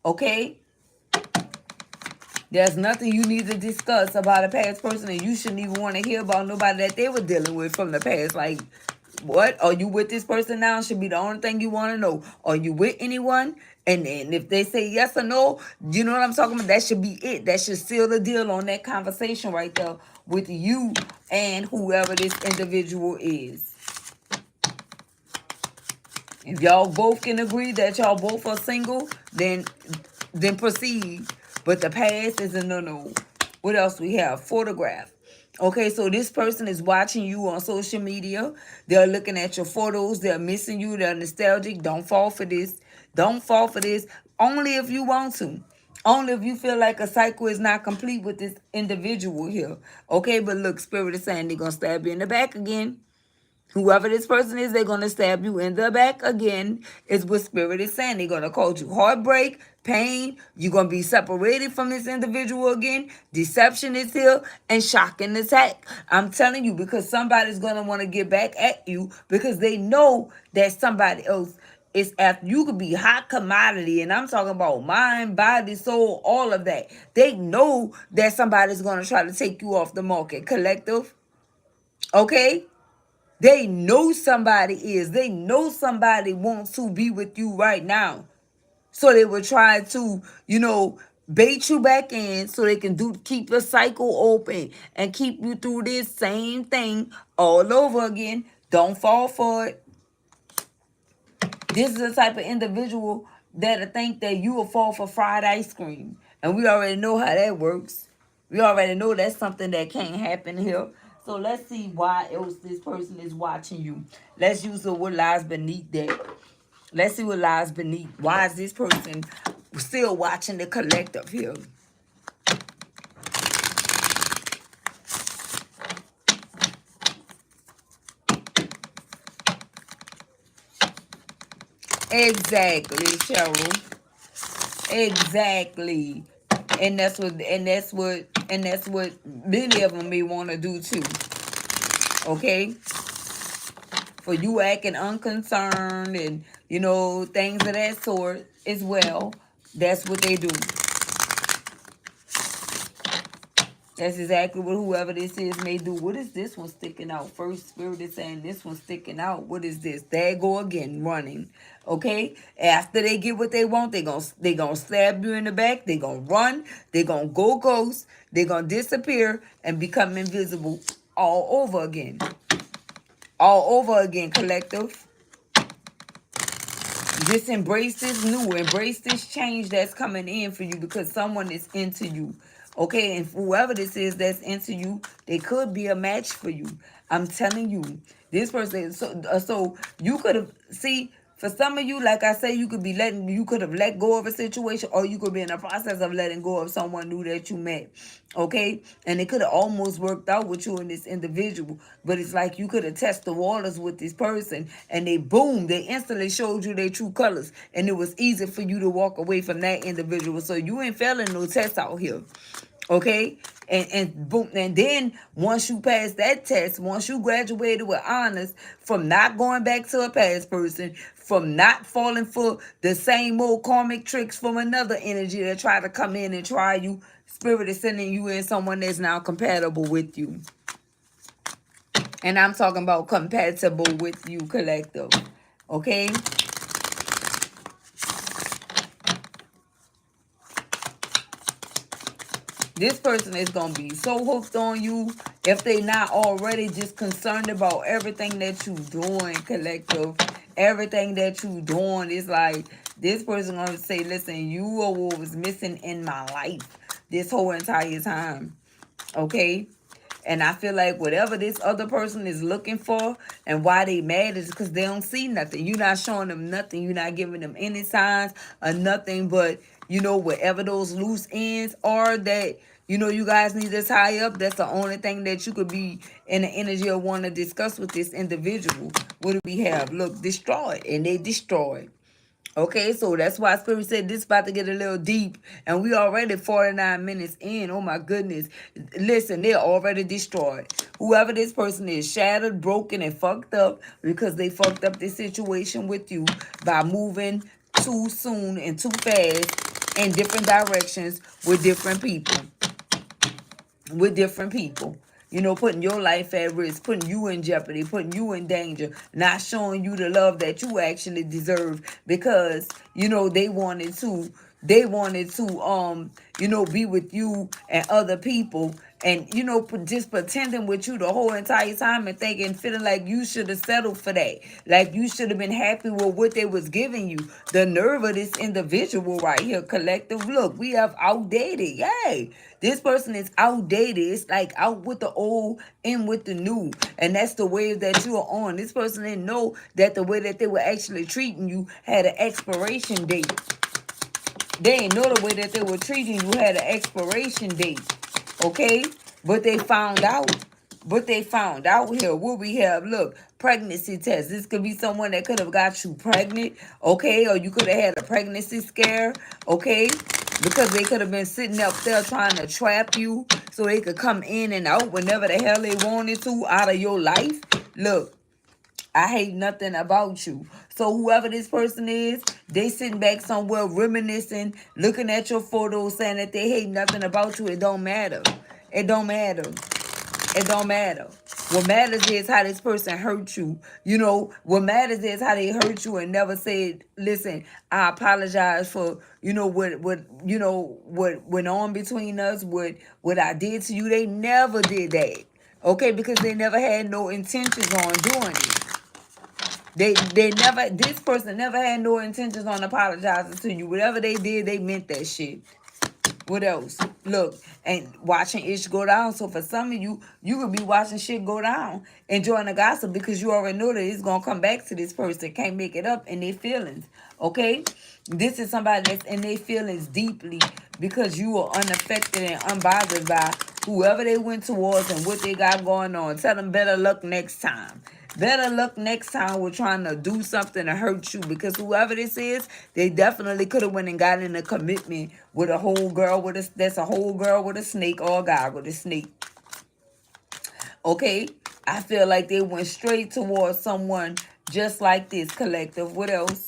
Okay? There's nothing you need to discuss about a past person, and you shouldn't even want to hear about nobody that they were dealing with from the past. Like, what? Are you with this person now? Should be the only thing you want to know. Are you with anyone? And if they say yes or no, you know what I'm talking about? That should be it. That should seal the deal on that conversation right there with you and whoever this individual is. If y'all both can agree that y'all both are single, then proceed. But the past is a no-no. What else we have? Photograph. Okay, so this person is watching you on social media. They're looking at your photos. They're missing you. They're nostalgic. Don't fall for this. Don't fall for this. Only if you want to. Only if you feel like a cycle is not complete with this individual here. Okay, but look, Spirit is saying they're going to stab you in the back again. Whoever this person is, they're going to stab you in the back again, is what Spirit is saying. They're going to cause you heartbreak, pain. You're going to be separated from this individual again. Deception is here, and shock and attack. I'm telling you, because somebody's going to want to get back at you because they know that somebody else is after you. Could be hot commodity, and I'm talking about mind, body, soul, all of that. They know that somebody's going to try to take you off the market. Collective, okay? They know somebody is. They know somebody wants to be with you right now. So they will try to, bait you back in so they can keep the cycle open and keep you through this same thing all over again. Don't fall for it. This is the type of individual that'll think that you will fall for fried ice cream. And we already know how that works. We already know that's something that can't happen here. So let's see why else this person is watching you. Let's use what lies beneath that. Let's see what lies beneath. Why is this person still watching the collective here? Exactly, Cheryl. Exactly. And that's what many of them may want to do too. Okay? For you acting unconcerned and things of that sort as well. That's what they do. That's exactly what whoever this is may do. What is this one sticking out? First Spirit is saying this one sticking out. What is this? There go again, running. Okay? After they get what they want, they gonna stab you in the back. They gonna run. They gonna go ghost. They gonna disappear and become invisible all over again. All over again, collective. Just embrace this change that's coming in for you because someone is into you. Okay, and whoever this is that's into you, they could be a match for you. I'm telling you, this person. So you could have for some of you, like I say, you could have let go of a situation, or you could be in the process of letting go of someone new that you met. Okay, and it could have almost worked out with you and this individual, but it's like you could have tested the waters with this person, and they instantly showed you their true colors, and it was easy for you to walk away from that individual. So you ain't failing no test out here. Okay, and boom, and then once you pass that test, once you graduated with honors from not going back to a past person, from not falling for the same old karmic tricks from another energy that try to come in and try you, Spirit is sending you in someone that's now compatible with you. And I'm talking about compatible with you, collective. Okay. This person is going to be so hooked on you if they not already just concerned about everything that you doing, collective. Everything that you doing is like this person gonna say, listen, you are what was missing in my life this whole entire time. Okay? And I feel like whatever this other person is looking for and why they mad is because they don't see nothing. You're not showing them nothing. You're not giving them any signs or nothing but, whatever those loose ends are that, you guys need to tie up. That's the only thing that you could be in the energy of wanting to discuss with this individual. What do we have? Look, destroyed. And they destroyed. Okay, so that's why Spirit said this about to get a little deep, and we already 49 minutes in. Oh my goodness. Listen, they're already destroyed. Whoever this person is, shattered, broken, and fucked up because they fucked up this situation with you by moving too soon and too fast in different directions with different people putting your life at risk, putting you in jeopardy, putting you in danger, not showing you the love that you actually deserve because, they wanted to be with you and other people and, just pretending with you the whole entire time and feeling like you should have settled for that. Like you should have been happy with what they was giving you. The nerve of this individual right here, collective. Look, we have outdated. Yay. This person is outdated. It's like out with the old, in with the new. And that's the wave that you are on. This person didn't know that the way that they were actually treating you had an expiration date. They didn't know the way that they were treating you had an expiration date. Okay? But they found out. Here. What we have, look, pregnancy test. This could be someone that could have got you pregnant, okay? Or you could have had a pregnancy scare, okay? Because they could have been sitting up there trying to trap you so they could come in and out whenever the hell they wanted to out of your life. Look, I hate nothing about you. So whoever this person is, they sitting back somewhere reminiscing, looking at your photos, saying that they hate nothing about you. It don't matter. It don't matter. It don't matter. What matters is how this person hurt you. What matters is how they hurt you and never said, listen, I apologize for, what went on between us, what I did to you. They never did that. Okay, because they never had no intentions on doing it. This person never had no intentions on apologizing to you. Whatever they did, they meant that shit. What else? Look, and watching ish go down. So for some of you, you could be watching shit go down, enjoying the gossip because you already know that it's gonna come back to this person. Can't make it up in their feelings. Okay? This is somebody that's in their feelings deeply because you are unaffected and unbothered by whoever they went towards and what they got going on. Tell them better luck next time. Better luck next time we're trying to do something to hurt you because whoever this is, they definitely could have went and got in a commitment with a whole girl that's a whole girl with a snake or a guy with a snake. Okay? I feel like they went straight towards someone just like this, collective. What else?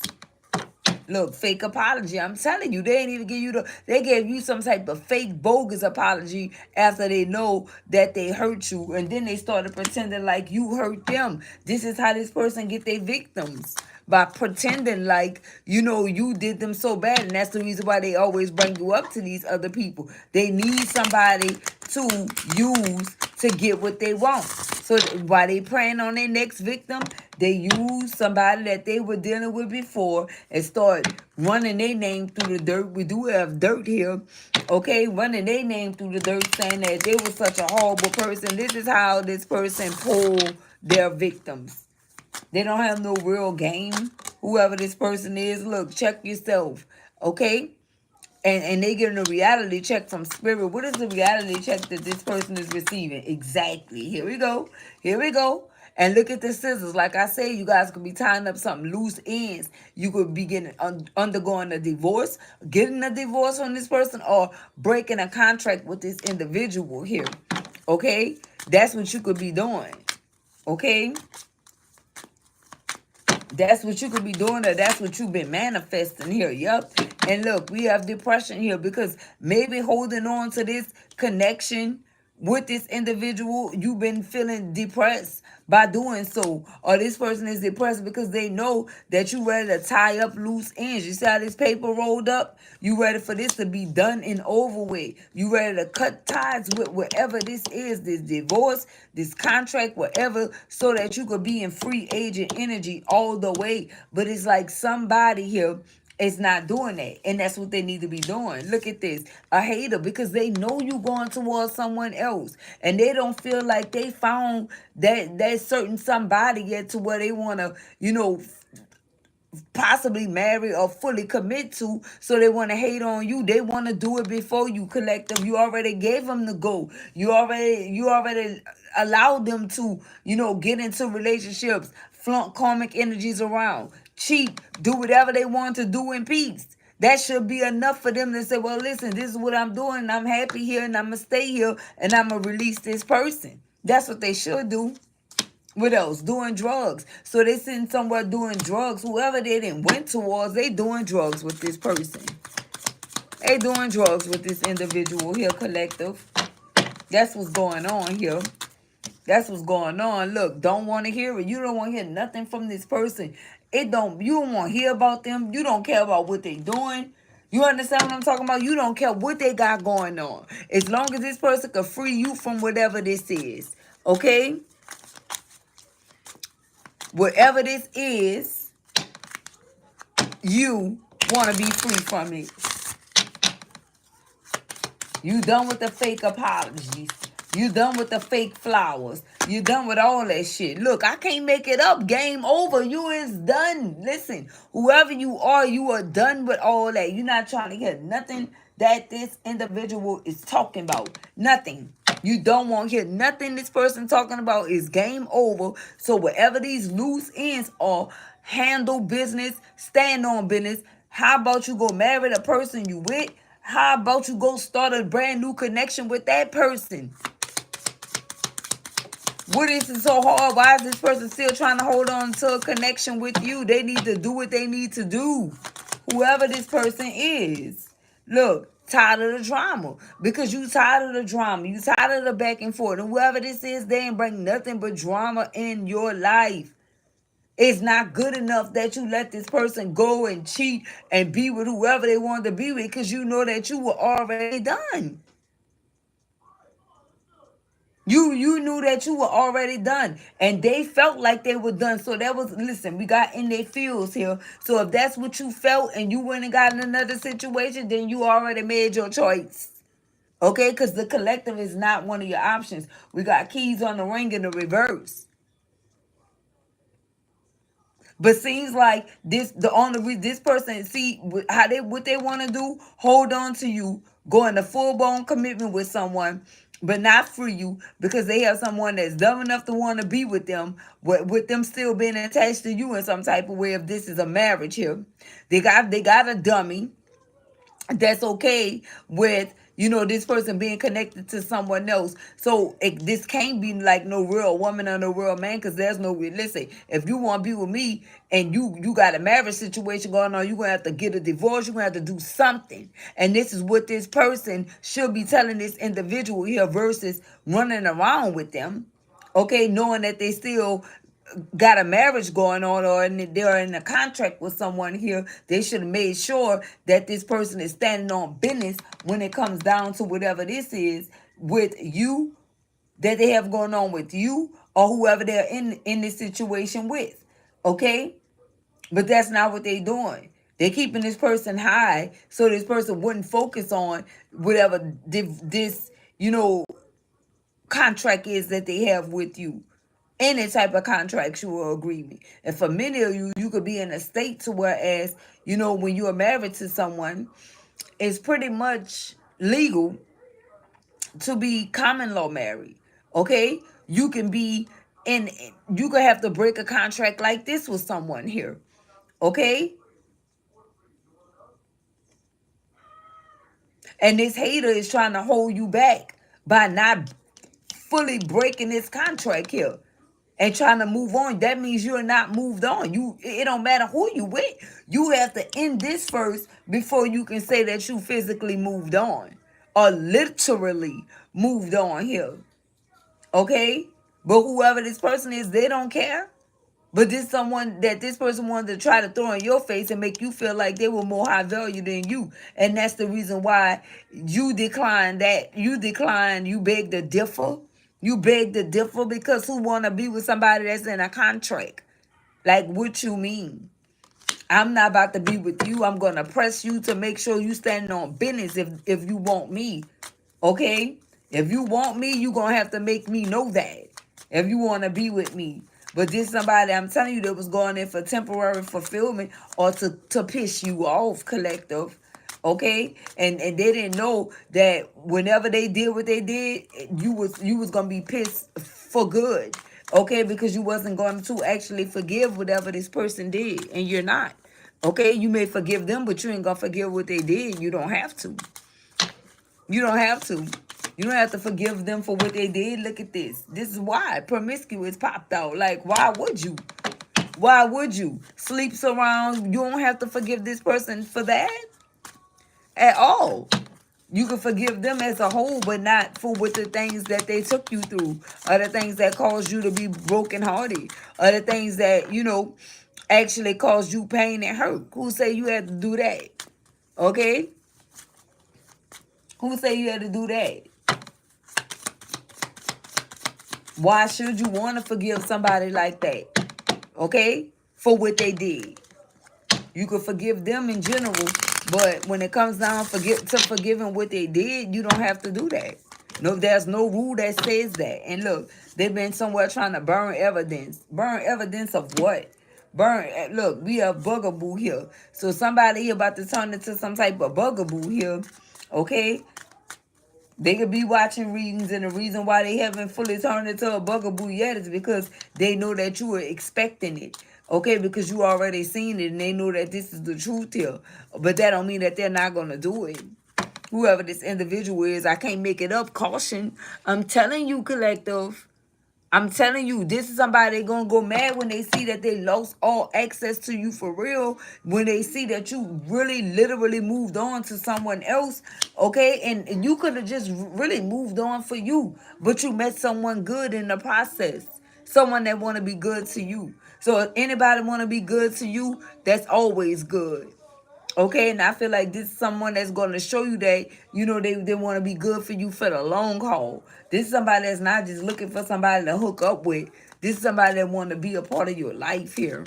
Look, fake apology. I'm telling you, they ain't even give you they gave you some type of fake bogus apology after they know that they hurt you. And then they started pretending like you hurt them. This is how this person get their victims. By pretending like, you did them so bad. And that's the reason why they always bring you up to these other people. They need somebody to use to get what they want. So while they preying on their next victim, they use somebody that they were dealing with before and start running their name through the dirt. We do have dirt here, okay? Running their name through the dirt, saying that they were such a horrible person. This is how this person pull their victims. They don't have no real game. Whoever this person is, look, check yourself, okay? And they getting a reality check from spirit. What is the reality check that this person is receiving? Exactly. Here we go. Here we go. And look at the scissors. Like I say, you guys could be tying up something loose ends. You could be getting undergoing a divorce, getting a divorce from this person, or breaking a contract with this individual here. Okay? That's what you could be doing. Okay? That's what you could be doing, or that's what you've been manifesting here. Yep. And look, we have depression here because maybe holding on to this connection with this individual, you've been feeling depressed by doing so, or this person is depressed because they know that you ready to tie up loose ends. You see how this paper rolled up? You ready for this to be done and over with. You ready to cut ties with whatever this is, this divorce, this contract, whatever, so that you could be in free agent energy all the way. But it's like somebody here is not doing that, and that's what they need to be doing. Look at this, a hater, because they know you going towards someone else, and they don't feel like they found that certain somebody yet to where they want to, possibly marry or fully commit to, so they want to hate on you. They want to do it before you. Collective, you already gave them the go. You already allowed them to, get into relationships, flaunt karmic energies around, cheat, do whatever they want to do in peace. That should be enough for them to say, well, listen, this is what I'm doing, and I'm happy here, and I'm gonna stay here, and I'm gonna release this person. That's what they should do. What else? Doing drugs. So they sitting somewhere doing drugs. Whoever they didn't went towards, they doing drugs with this person. They doing drugs with this individual here, collective. That's what's going on here. That's what's going on. Look, don't want to hear it. You don't want to hear nothing from this person. You don't want to hear about them. You don't care about what they doing. You understand what I'm talking about? You don't care what they got going on. As long as this person can free you from whatever this is. Okay? Whatever this is, you want to be free from it. You done with the fake apologies. You done with the fake flowers. You done with all that shit. Look, I can't make it up. Game over. You is done. Listen, whoever you are done with all that. You're not trying to hear nothing that this individual is talking about. Nothing. You don't want to hear nothing this person talking about. Is game over. So whatever these loose ends are, handle business, stand on business. How about you go marry the person you with? How about you go start a brand new connection with that person? What is it so hard? Why is this person still trying to hold on to a connection with you? They need to do what they need to do. Whoever this person is. Look, tired of the drama. Because you tired of the drama. You tired of the back and forth. And whoever this is, they ain't bring nothing but drama in your life. It's not good enough that you let this person go and cheat and be with whoever they want to be with, because you know that you were already done. You knew that you were already done, and they felt like they were done. So that was, listen, we got in their feels here. So if that's what you felt and you went and got in another situation, then you already made your choice. Okay, because the collective is not one of your options. We got keys on the ring in the reverse. But seems like this person see how they what they want to do, hold on to you, go into full-blown commitment with someone, but not free you, because they have someone that's dumb enough to want to be with them, with them still being attached to you in some type of way. If this is a marriage here, they got a dummy that's okay with, this person being connected to someone else. So this can't be like no real woman or no real man, because there's no real. Listen, if you want to be with me and you got a marriage situation going on, you're gonna have to get a divorce. You're gonna have to do something. And this is what this person should be telling this individual here, versus running around with them, okay, knowing that they still got a marriage going on, or they're in a contract with someone here. They should have made sure that this person is standing on business when it comes down to whatever this is with you, that they have going on with you, or whoever they're in this situation with. Okay? But that's not what they're doing. They're keeping this person high so this person wouldn't focus on whatever this contract is that they have with you. Any type of contractual agreement. And for many of you, you could be in a state to whereas, when you are married to someone, it's pretty much legal to be common law married. Okay? You can be you could have to break a contract like this with someone here. Okay? And this hater is trying to hold you back by not fully breaking this contract here and trying to move on. That means you're not moved on. It don't matter who you with. You have to end this first before you can say that you physically moved on. are literally moved on here. Okay? But whoever this person is, they don't care. But this someone that this person wanted to try to throw in your face and make you feel like they were more high value than you. And that's the reason why you decline that. You beg to differ. You beg to differ because who want to be with somebody that's in a contract? Like, what you mean? I'm not about to be with you. I'm gonna press you to make sure you standing on business if you want me. Okay? If you want me, you gonna have to make me know that. If you wanna be with me. But this somebody I'm telling you that was going in for temporary fulfillment or to piss you off, collective. Okay? And they didn't know that whenever they did what they did, you was gonna be pissed for good. Okay, because you wasn't going to actually forgive whatever this person did, and you're not. Okay, you may forgive them, but you ain't gonna forgive what they did. You don't have to. You don't have to. You don't have to forgive them for what they did. Look at this. This is why promiscuous popped out. Like, why would you? Why would you? Sleeps around. You don't have to forgive this person for that at all. You can forgive them as a whole, but not for what the things that they took you through, or the things that caused you to be brokenhearted, or the things that, actually caused you pain and hurt. Who say you had to do that? Okay? Who say you had to do that? Why should you want to forgive somebody like that? Okay? For what they did. You could forgive them in general, but when it comes down to forgiving what they did, you don't have to do that. No, there's no rule that says that. And look, they've been somewhere trying to burn evidence. Burn evidence of what? Look, we have bugaboo here. So somebody here about to turn into some type of bugaboo here. Okay? They could be watching readings, and the reason why they haven't fully turned into a bugaboo yet is because they know that you are expecting it. Okay, because you already seen it and they know that this is the truth here. But that don't mean that they're not going to do it. Whoever this individual is, I can't make it up. Caution. I'm telling you, collective. I'm telling you, this is somebody gonna go mad when they see that they lost all access to you for real. When they see that you really literally moved on to someone else, okay? And you could have just really moved on for you, but you met someone good in the process. Someone that want to be good to you. So if anybody want to be good to you, that's always good. Okay, and I feel like this is someone that's going to show you that, they want to be good for you for the long haul. This is somebody that's not just looking for somebody to hook up with. This is somebody that want to be a part of your life here.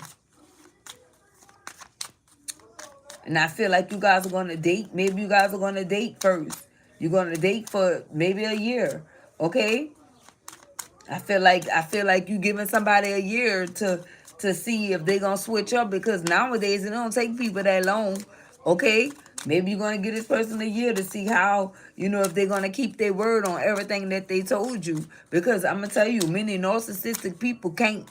And I feel like you guys are going to date. Maybe you guys are going to date first. You're going to date for maybe a year. Okay? I feel like you giving somebody a year to see if they gonna switch up, because nowadays it don't take people that long. Okay, maybe you're gonna give this person a year to see how, if they're gonna keep their word on everything that they told you. Because I'm gonna tell you, many narcissistic people can't.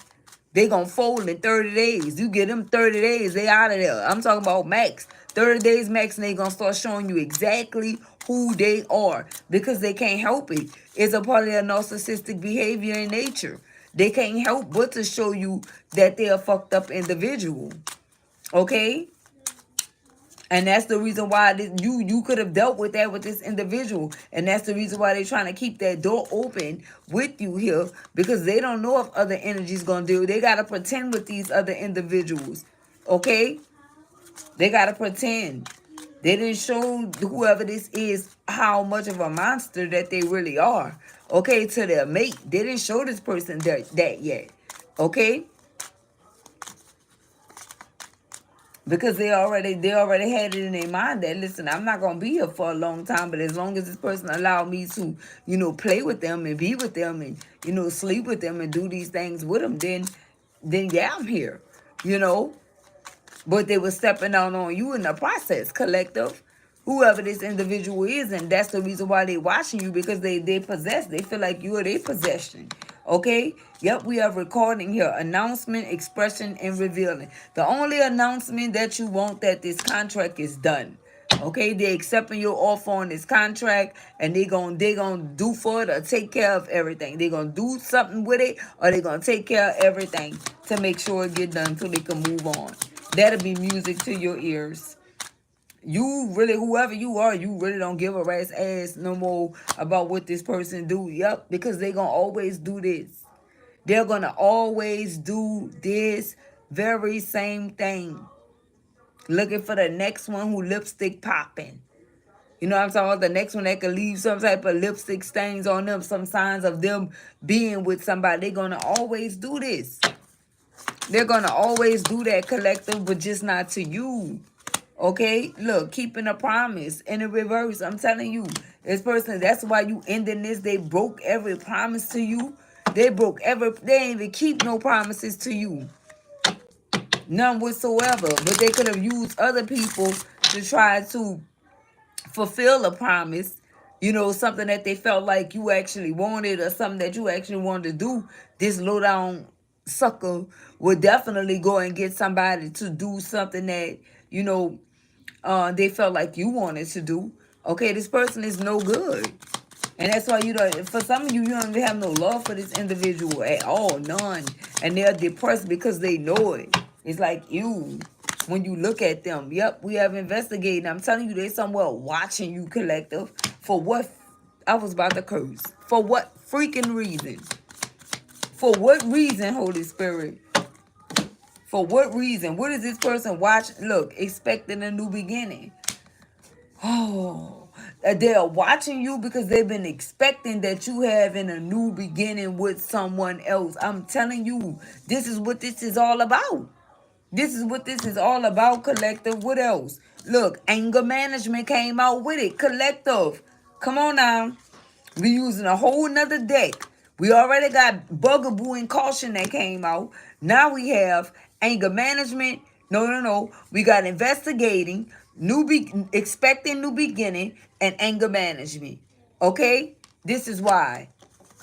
They gonna fold in 30 days. You get them 30 days, they out of there. I'm talking about max. 30 days max, and they gonna start showing you exactly who they are, because they can't help it. It's a part of their narcissistic behavior in nature. They can't help but to show you that they're a fucked up individual. Okay? And that's the reason why you could have dealt with that with this individual. And that's the reason why they're trying to keep that door open with you here. Because they don't know if other energy's going to do. They got to pretend with these other individuals. Okay? They got to pretend. They didn't show whoever this is how much of a monster that they really are. Okay? To their mate. They didn't show this person that yet. Okay? Because they already had it in their mind that, listen, I'm not gonna be here for a long time, but as long as this person allow me to, play with them and be with them and, sleep with them and do these things with them, then yeah, I'm here, But they were stepping out on you in the process, collective. Whoever this individual is, and that's the reason why they watching you, because they possess. They feel like you are their possession. Okay? Yep, we are recording here. Announcement, expression, and revealing. The only announcement that you want that this contract is done. Okay, they accepting your offer on this contract, and they gonna do for it or take care of everything. They gonna do something with it, or they gonna take care of everything to make sure it get done so they can move on. That'll be music to your ears. You really, whoever you are, you really don't give a rat's ass no more about what this person do. Yep, because they gonna always do this. They're gonna always do this very same thing. Looking for the next one who lipstick popping. You know what I'm talking about? The next one that could leave some type of lipstick stains on them, some signs of them being with somebody. They're gonna always do this. They're gonna always do that, collective, but just not to you. Okay, look, keeping a promise in the reverse. I'm telling you, this person, that's why you ending this. They broke every promise to you. They broke every, they ain't even keep no promises to you. None whatsoever. But they could have used other people to try to fulfill a promise. You know, something that they felt like you actually wanted or something that you actually wanted to do. This low down sucker would definitely go and get somebody to do something that, you know, they felt like you wanted to do. Okay, this person is no good. And that's why you don't, for some of you, you don't even have no love for this individual at all, none. And they're depressed because they know it. It's like you, when you look at them, yep, we have investigated. I'm telling you, they're somewhere watching you, collective. For what? I was about to curse. For what freaking reason? For what reason, Holy Spirit? For what reason? What is this person watching? Look, expecting a new beginning. Oh, they're watching you because they've been expecting that you having a new beginning with someone else. I'm telling you, this is what this is all about. This is what this is all about, collective. What else? Look, anger management came out with it, collective. Come on now. We using a whole nother deck. We already got bugaboo and caution that came out. Now we have anger management. No. We got investigating, expecting new beginning, and anger management. Okay? This is why.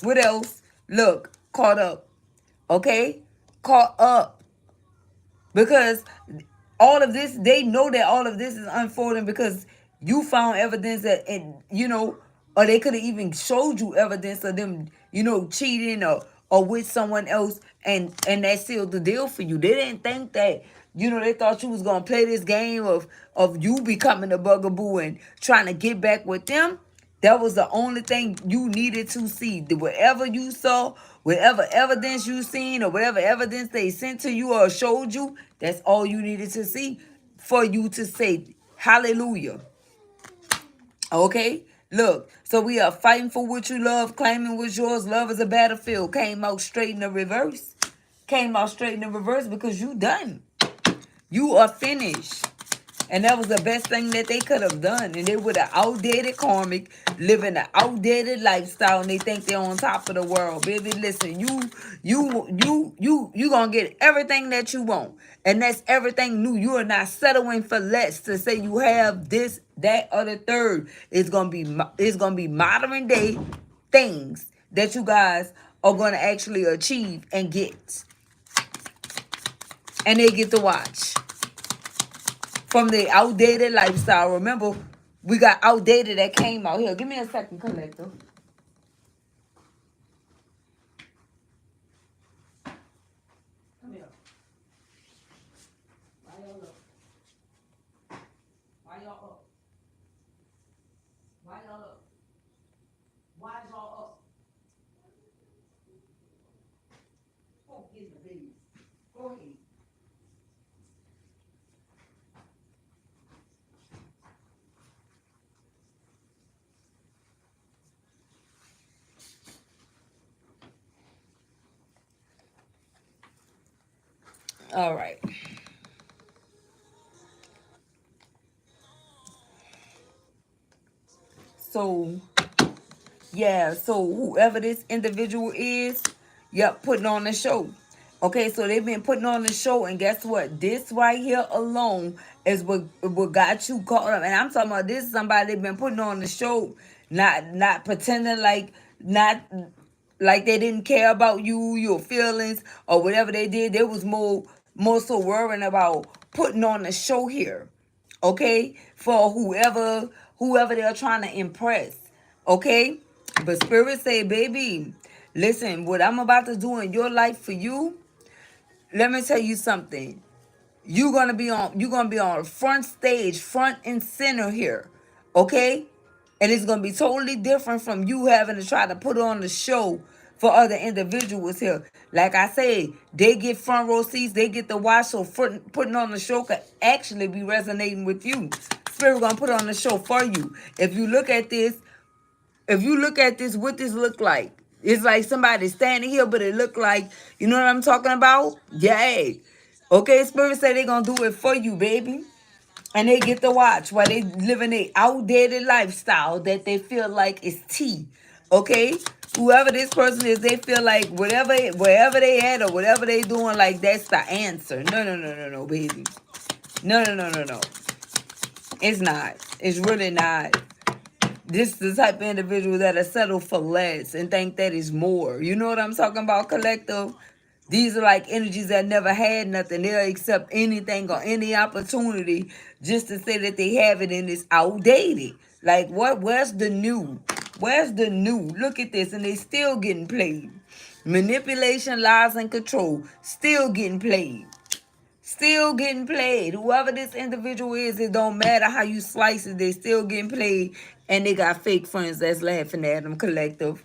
What else? Look, caught up. Okay? Caught up. Because all of this, they know that all of this is unfolding because you found evidence that, and you know, or they could have even showed you evidence of them, you know, cheating or with someone else, and that sealed the deal for you. They didn't think that, you know, they thought you was gonna play this game of you becoming a bugaboo and trying to get back with them. That was the only thing you needed to see. Whatever you saw, whatever evidence you seen, or whatever evidence they sent to you or showed you, that's all you needed to see for you to say hallelujah. Okay? Look, so we are fighting for what you love, claiming what's yours. Love is a battlefield. Came out straight in the reverse. Came out straight in the reverse because you done. You are finished. And that was the best thing that they could have done. And they would have outdated karmic, living an outdated lifestyle, and they think they're on top of the world. Baby, listen, you gonna get everything that you want. And that's everything new. You are not settling for less to say you have this, that, or the third. It's gonna be modern day things that you guys are gonna actually achieve and get. And they get to watch. From the outdated lifestyle. Remember, we got outdated that came out here. Give me a second, collector. Come here. Why y'all up? Why y'all up? Why y'all up? Why y'all up? Go get the baby. Go ahead. All right. So, yeah, so whoever this individual is, yep, putting on the show. Okay, so they've been putting on the show, and guess what? This right here alone is what got you caught up. And I'm talking about this is somebody they've been putting on the show, not pretending like not like they didn't care about you, your feelings, or whatever they did. They was more so worrying about putting on the show here. Okay? For whoever they're trying to impress. Okay? But Spirit say, baby, listen, what I'm about to do in your life for you, let me tell you something. You're gonna be on front stage, front and center here. Okay? And it's gonna be totally different from you having to try to put on the show for other individuals here. Like I say, they get front row seats, they get to watch, so putting on the show could actually be resonating with you. Spirit gonna put on the show for you. If you look at this, what this look like? It's like somebody standing here, but it look like, you know what I'm talking about? Yeah. Okay, Spirit say they gonna do it for you, baby. And they get to watch while they living a outdated lifestyle that they feel like is tea. Okay? Whoever this person is, they feel like wherever they at or whatever they doing, like that's the answer. No, no, no, no, no, baby. No, no, no, no, no. It's not. It's really not. This is the type of individual that'll settle for less and think that is more. You know what I'm talking about, collective? These are like energies that never had nothing. They'll accept anything or any opportunity just to say that they have it and it's outdated. Like what? Where's the new? Where's the new? Look at this, and they still getting played. Manipulation, lies, and control still getting played. Still getting played. Whoever this individual is, it don't matter how you slice it, they still getting played. And they got fake friends that's laughing at them, collective.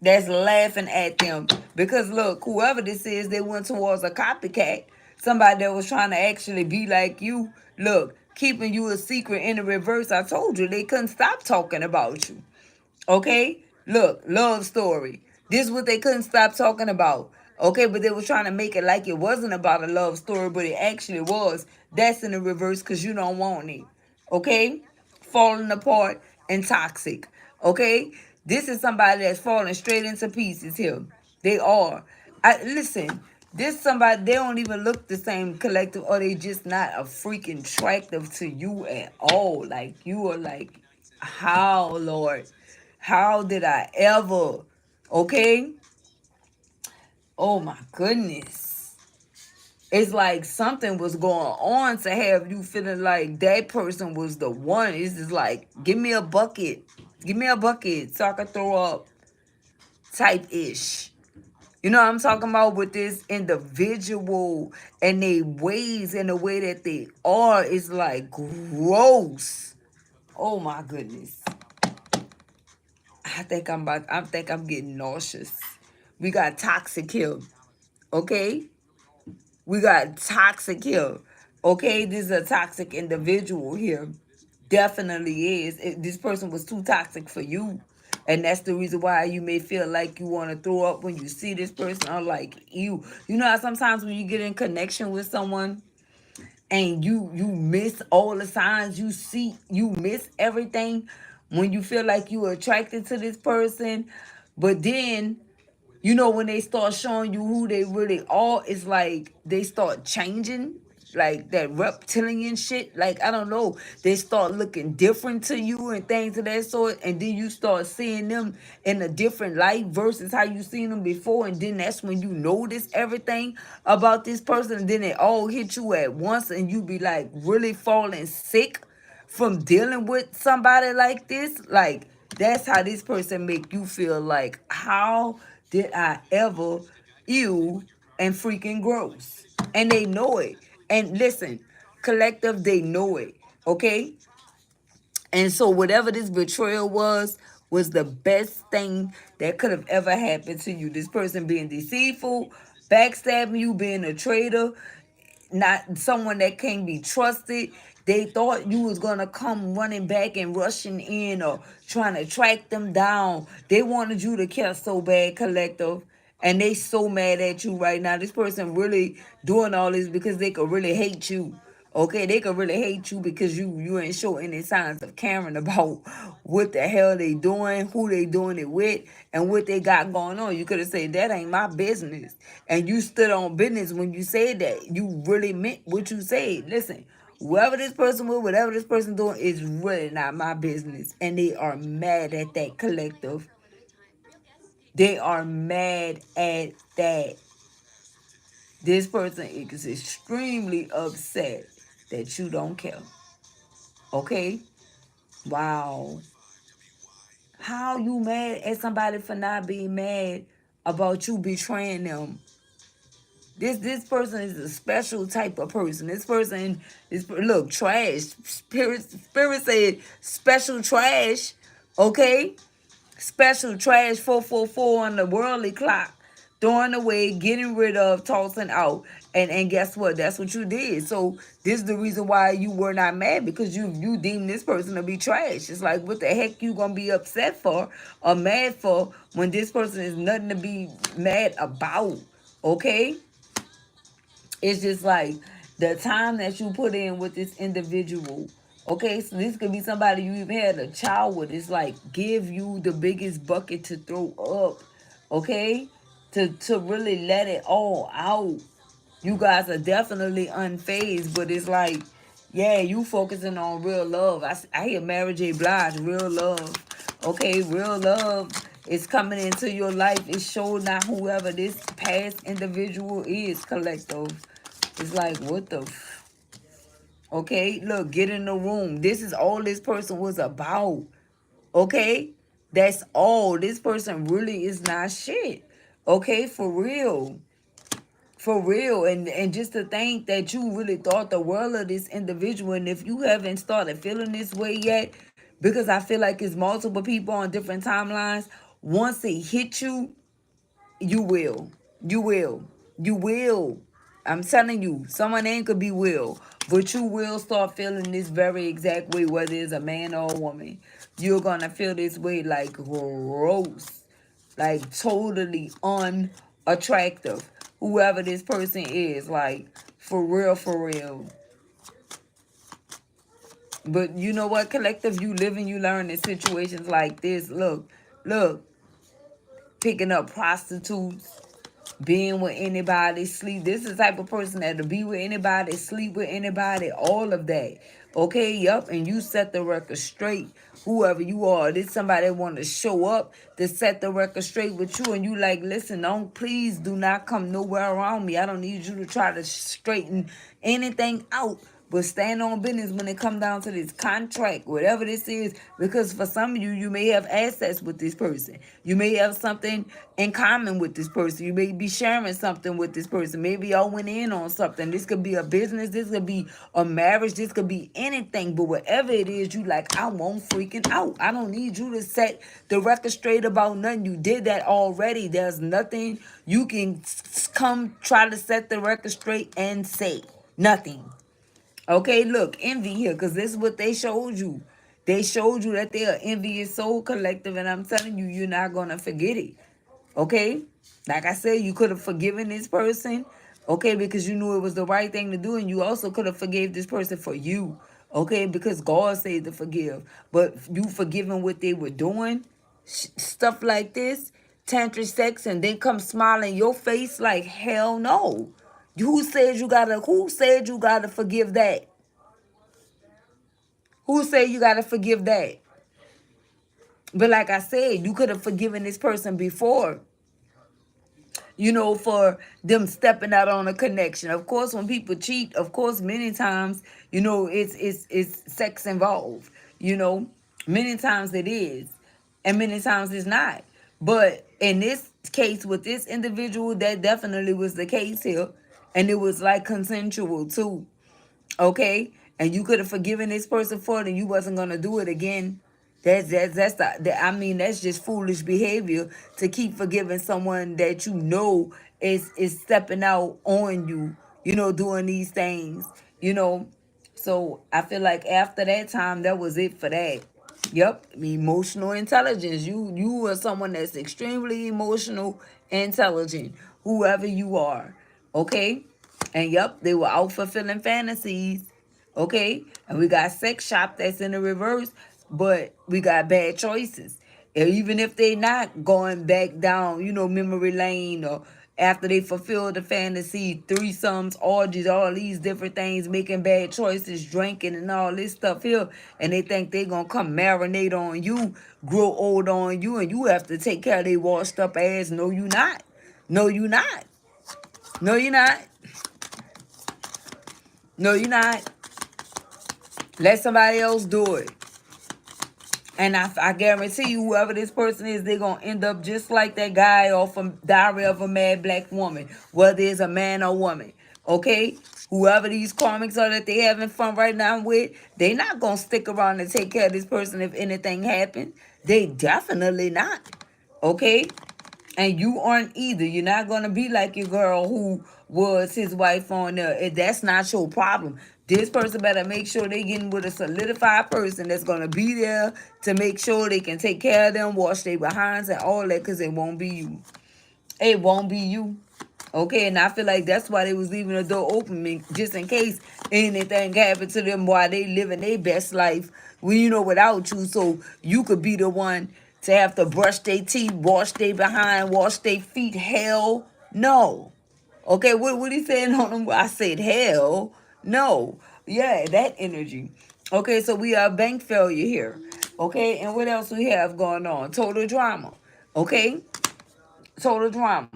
That's laughing at them. Because look, whoever this is, they went towards a copycat. Somebody that was trying to actually be like you. Look, keeping you a secret in the reverse. I told you they couldn't stop talking about you. Okay? Look, love story. This is what they couldn't stop talking about. Okay, but they were trying to make it like it wasn't about a love story, but it actually was. That's in the reverse because you don't want it. Okay? Falling apart and toxic. Okay? This is somebody that's falling straight into pieces here. They are. Listen, this somebody, they don't even look the same, collective, or they just not a freaking attractive to you at all. Like you are like, how, Lord? How did I ever? Okay? Oh my goodness. It's like something was going on to have you feeling like that person was the one. It's just like, give me a bucket. Give me a bucket so I can throw up type ish. You know what I'm talking about with this individual and their ways and the way that they are is like gross. Oh my goodness. I think I'm getting nauseous. We got toxic here. Okay? We got toxic here. Okay? This is a toxic individual here. Definitely is. This person was too toxic for you. And that's the reason why you may feel like you want to throw up when you see this person. Or like you know how sometimes when you get in connection with someone and you miss all the signs you see, you miss everything when you feel like you are attracted to this person, but then when they start showing you who they really are, it's like they start changing, like that reptilian shit. Like, I don't know, they start looking different to you and things of that sort. And then you start seeing them in a different light versus how you seen them before. And then that's when you notice everything about this person. And then it all hit you at once. And you be like really falling sick from dealing with somebody like this. Like, that's how this person make you feel. Like, how did I ever ew and freaking gross? And they know it. And listen, collective, they know it. Okay? And so whatever this betrayal was the best thing that could have ever happened to you. This person being deceitful, backstabbing you, being a traitor, not someone that can be trusted. They thought you was gonna come running back and rushing in or trying to track them down. They wanted you to kill so bad, collective. And they so mad at you right now. This person really doing all this because they could really hate you. Okay, they could really hate you because you ain't show any signs of caring about what the hell they doing, who they doing it with, and what they got going on. You could have said that ain't my business, and you stood on business when you said that. You really meant what you said. Listen, whoever this person was, whatever this person doing, is really not my business, and they are mad at that, collective. They are mad at that. This person is extremely upset that you don't care. Okay? Wow. How you mad at somebody for not being mad about you betraying them? This person is a special type of person. This person is, look, trash. Spirit said special trash. Okay, special trash 444 on the worldly clock, throwing away, getting rid of, tossing out. And guess what? That's what you did. So this is the reason why you were not mad, because you deemed this person to be trash. It's like, what the heck you gonna be upset for or mad for when this person is nothing to be mad about? Okay, it's just like the time that you put in with this individual. Okay, so this could be somebody you even had a child with. It's like give you the biggest bucket to throw up. Okay, to really let it all out. You guys are definitely unfazed, but it's like, yeah, you focusing on real love. I hear Mary J. Blige, real love. Okay, real love is coming into your life. It's showing out whoever this past individual is, collective. It's like, what the okay, look, get in the room. This is all this person was about. Okay? That's all. This person really is not shit. Okay, for real. For real. And just to think that you really thought the world of this individual, and if you haven't started feeling this way yet, because I feel like it's multiple people on different timelines, once it hit you, you will. You will. You will. I'm telling you, someone ain't could be will, but you will start feeling this very exact way, whether it's a man or a woman. You're gonna feel this way like gross, like totally unattractive. Whoever this person is, like for real, for real. But you know what, collective, you live and you learn in situations like this. Look, picking up prostitutes, being with anybody, sleep. This is the type of person that'll be with anybody, sleep with anybody, all of that. Okay, yup, and you set the record straight. Whoever you are, this somebody that want to show up to set the record straight with you, and you like, listen, don't, please do not come nowhere around me. I don't need you to try to straighten anything out. But stand on business when it come down to this contract, whatever this is, because for some of you, you may have assets with this person. You may have something in common with this person. You may be sharing something with this person. Maybe y'all went in on something. This could be a business. This could be a marriage. This could be anything. But whatever it is, you like, I won't freaking out. I don't need you to set the record straight about nothing. You did that already. There's nothing you can come try to set the record straight and say. Nothing. Okay, look, envy here, because this is what they showed you. They showed you that they're envious soul collective, and I'm telling you, you're not going to forget it. Okay? Like I said, you could have forgiven this person, okay, because you knew it was the right thing to do, and you also could have forgave this person for you, okay, because God said to forgive. But you forgiving what they were doing, stuff like this, tantric sex, and then come smiling your face like, hell no. Who said you gotta forgive that? Who said you gotta forgive that? But like I said, you could have forgiven this person before, for them stepping out on a connection. Of course, when people cheat, of course, many times, it's sex involved, you know. Many times it is, and many times it's not. But in this case with this individual, that definitely was the case here. And it was like consensual too. Okay, and you could have forgiven this person for it, and you wasn't gonna do it again. I mean, that's just foolish behavior to keep forgiving someone that you know is stepping out on you, doing these things, you know. So I feel like after that time, that was it for that. Yep, emotional intelligence. You are someone that's extremely emotional intelligent, whoever you are. Okay? And yep, they were out fulfilling fantasies. Okay? And we got sex shop that's in the reverse, but we got bad choices. And even if they not going back down, memory lane, or after they fulfill the fantasy, threesomes, orgies, all these different things, making bad choices, drinking and all this stuff here, and they think they gonna come marinate on you, grow old on you, and you have to take care of their washed up ass. No, you not. No, you not. No, you're not. No, you're not. Let somebody else do it. And I guarantee you, whoever this person is, they're going to end up just like that guy off of Diary of a Mad Black Woman, whether it's a man or woman. Okay? Whoever these karmics are that they having fun right now with, they not going to stick around and take care of this person if anything happens. They definitely not. Okay? And you aren't either. You're not gonna be like your girl who was his wife on there. That's not your problem. This person better make sure they getting with a solidified person that's gonna be there to make sure they can take care of them, wash their behinds and all that, because it won't be you. It won't be you. Okay, and I feel like that's why they was leaving the door open, just in case anything happened to them while they living their best life, without you, so you could be the one to have to brush their teeth, wash their behind, wash their feet. Hell no. Okay, what he saying on them? I said hell no. Yeah, that energy. Okay, so we are bank failure here. Okay, and what else we have going on? Total drama. Okay, total drama.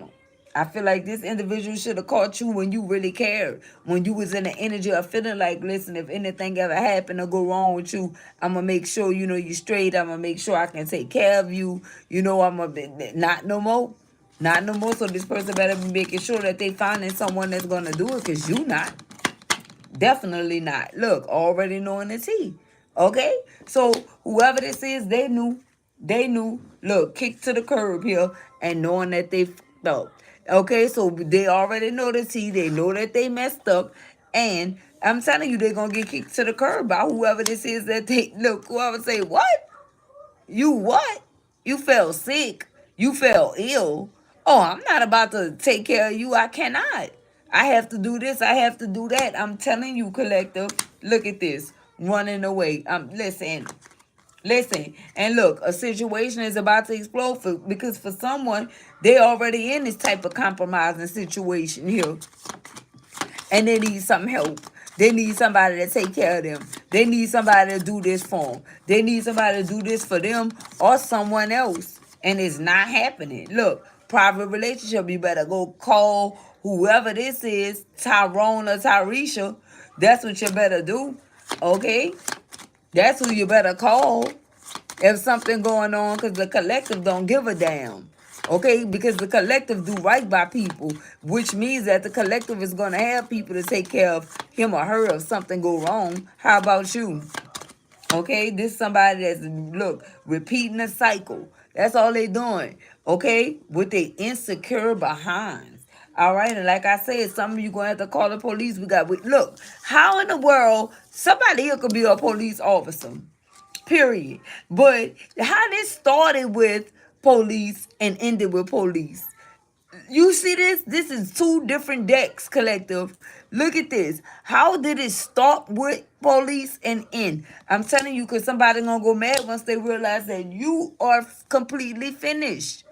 I feel like this individual should have caught you when you really cared. When you was in the energy of feeling like, listen, if anything ever happened or go wrong with you, I'm going to make sure, you straight. I'm going to make sure I can take care of you. I'm going to, not no more. Not no more. So this person better be making sure that they finding someone that's going to do it, because you not. Definitely not. Look, already knowing the tea. Okay? So whoever this is, they knew. They knew. Look, kick to the curb here and knowing that they fucked up. Okay, so they already know the tea. They know that they messed up. And I'm telling you, they're going to get kicked to the curb by whoever this is that they, look, whoever say, what? You what? You fell sick. You fell ill. Oh, I'm not about to take care of you. I cannot. I have to do this. I have to do that. I'm telling you, collective. Look at this. Running away. Listen. And look, a situation is about to explode because for someone, they already in this type of compromising situation here, and they need some help. They need somebody to take care of them. They need somebody to do this for them. They need somebody to do this for them or someone else. And it's not happening. Look, private relationship, you better go call whoever this is, Tyrone or Tyresha. That's what you better do. Okay? That's who you better call if something going on, because the collective don't give a damn. Okay, because the collective do right by people, which means that the collective is going to have people to take care of him or her if something go wrong. How about you? Okay, this is somebody that's, look, repeating the cycle. That's all they doing. Okay, with their insecure behinds. All right, and like I said, some of you going to have to call the police. Look, how in the world somebody here could be a police officer? Period. But how this started with police and ended with police. You see this? This is two different decks, collective. Look at this. How did it start with police and end? I'm telling you, because somebody gonna go mad once they realize that you are completely finished.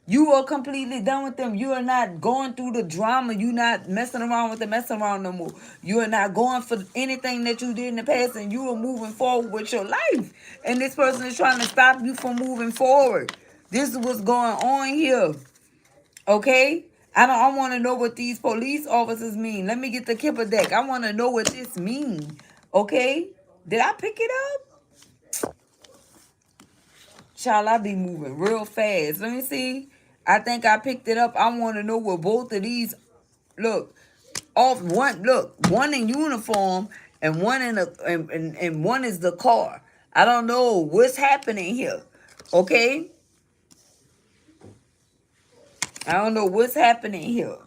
You are completely done with them. You are not going through the drama. You're not messing around with the messing around no more. You are not going for anything that you did in the past, and you are moving forward with your life. And this person is trying to stop you from moving forward. This is what's going on here. Okay? I want to know what these police officers mean. Let me get the Kipper deck. I want to know what this means. Okay? Did I pick it up? Child, I be moving real fast. Let me see. I think I picked it up. I want to know what both of these look. One in uniform and one in a and one is the car. I don't know what's happening here. Okay? I don't know what's happening here.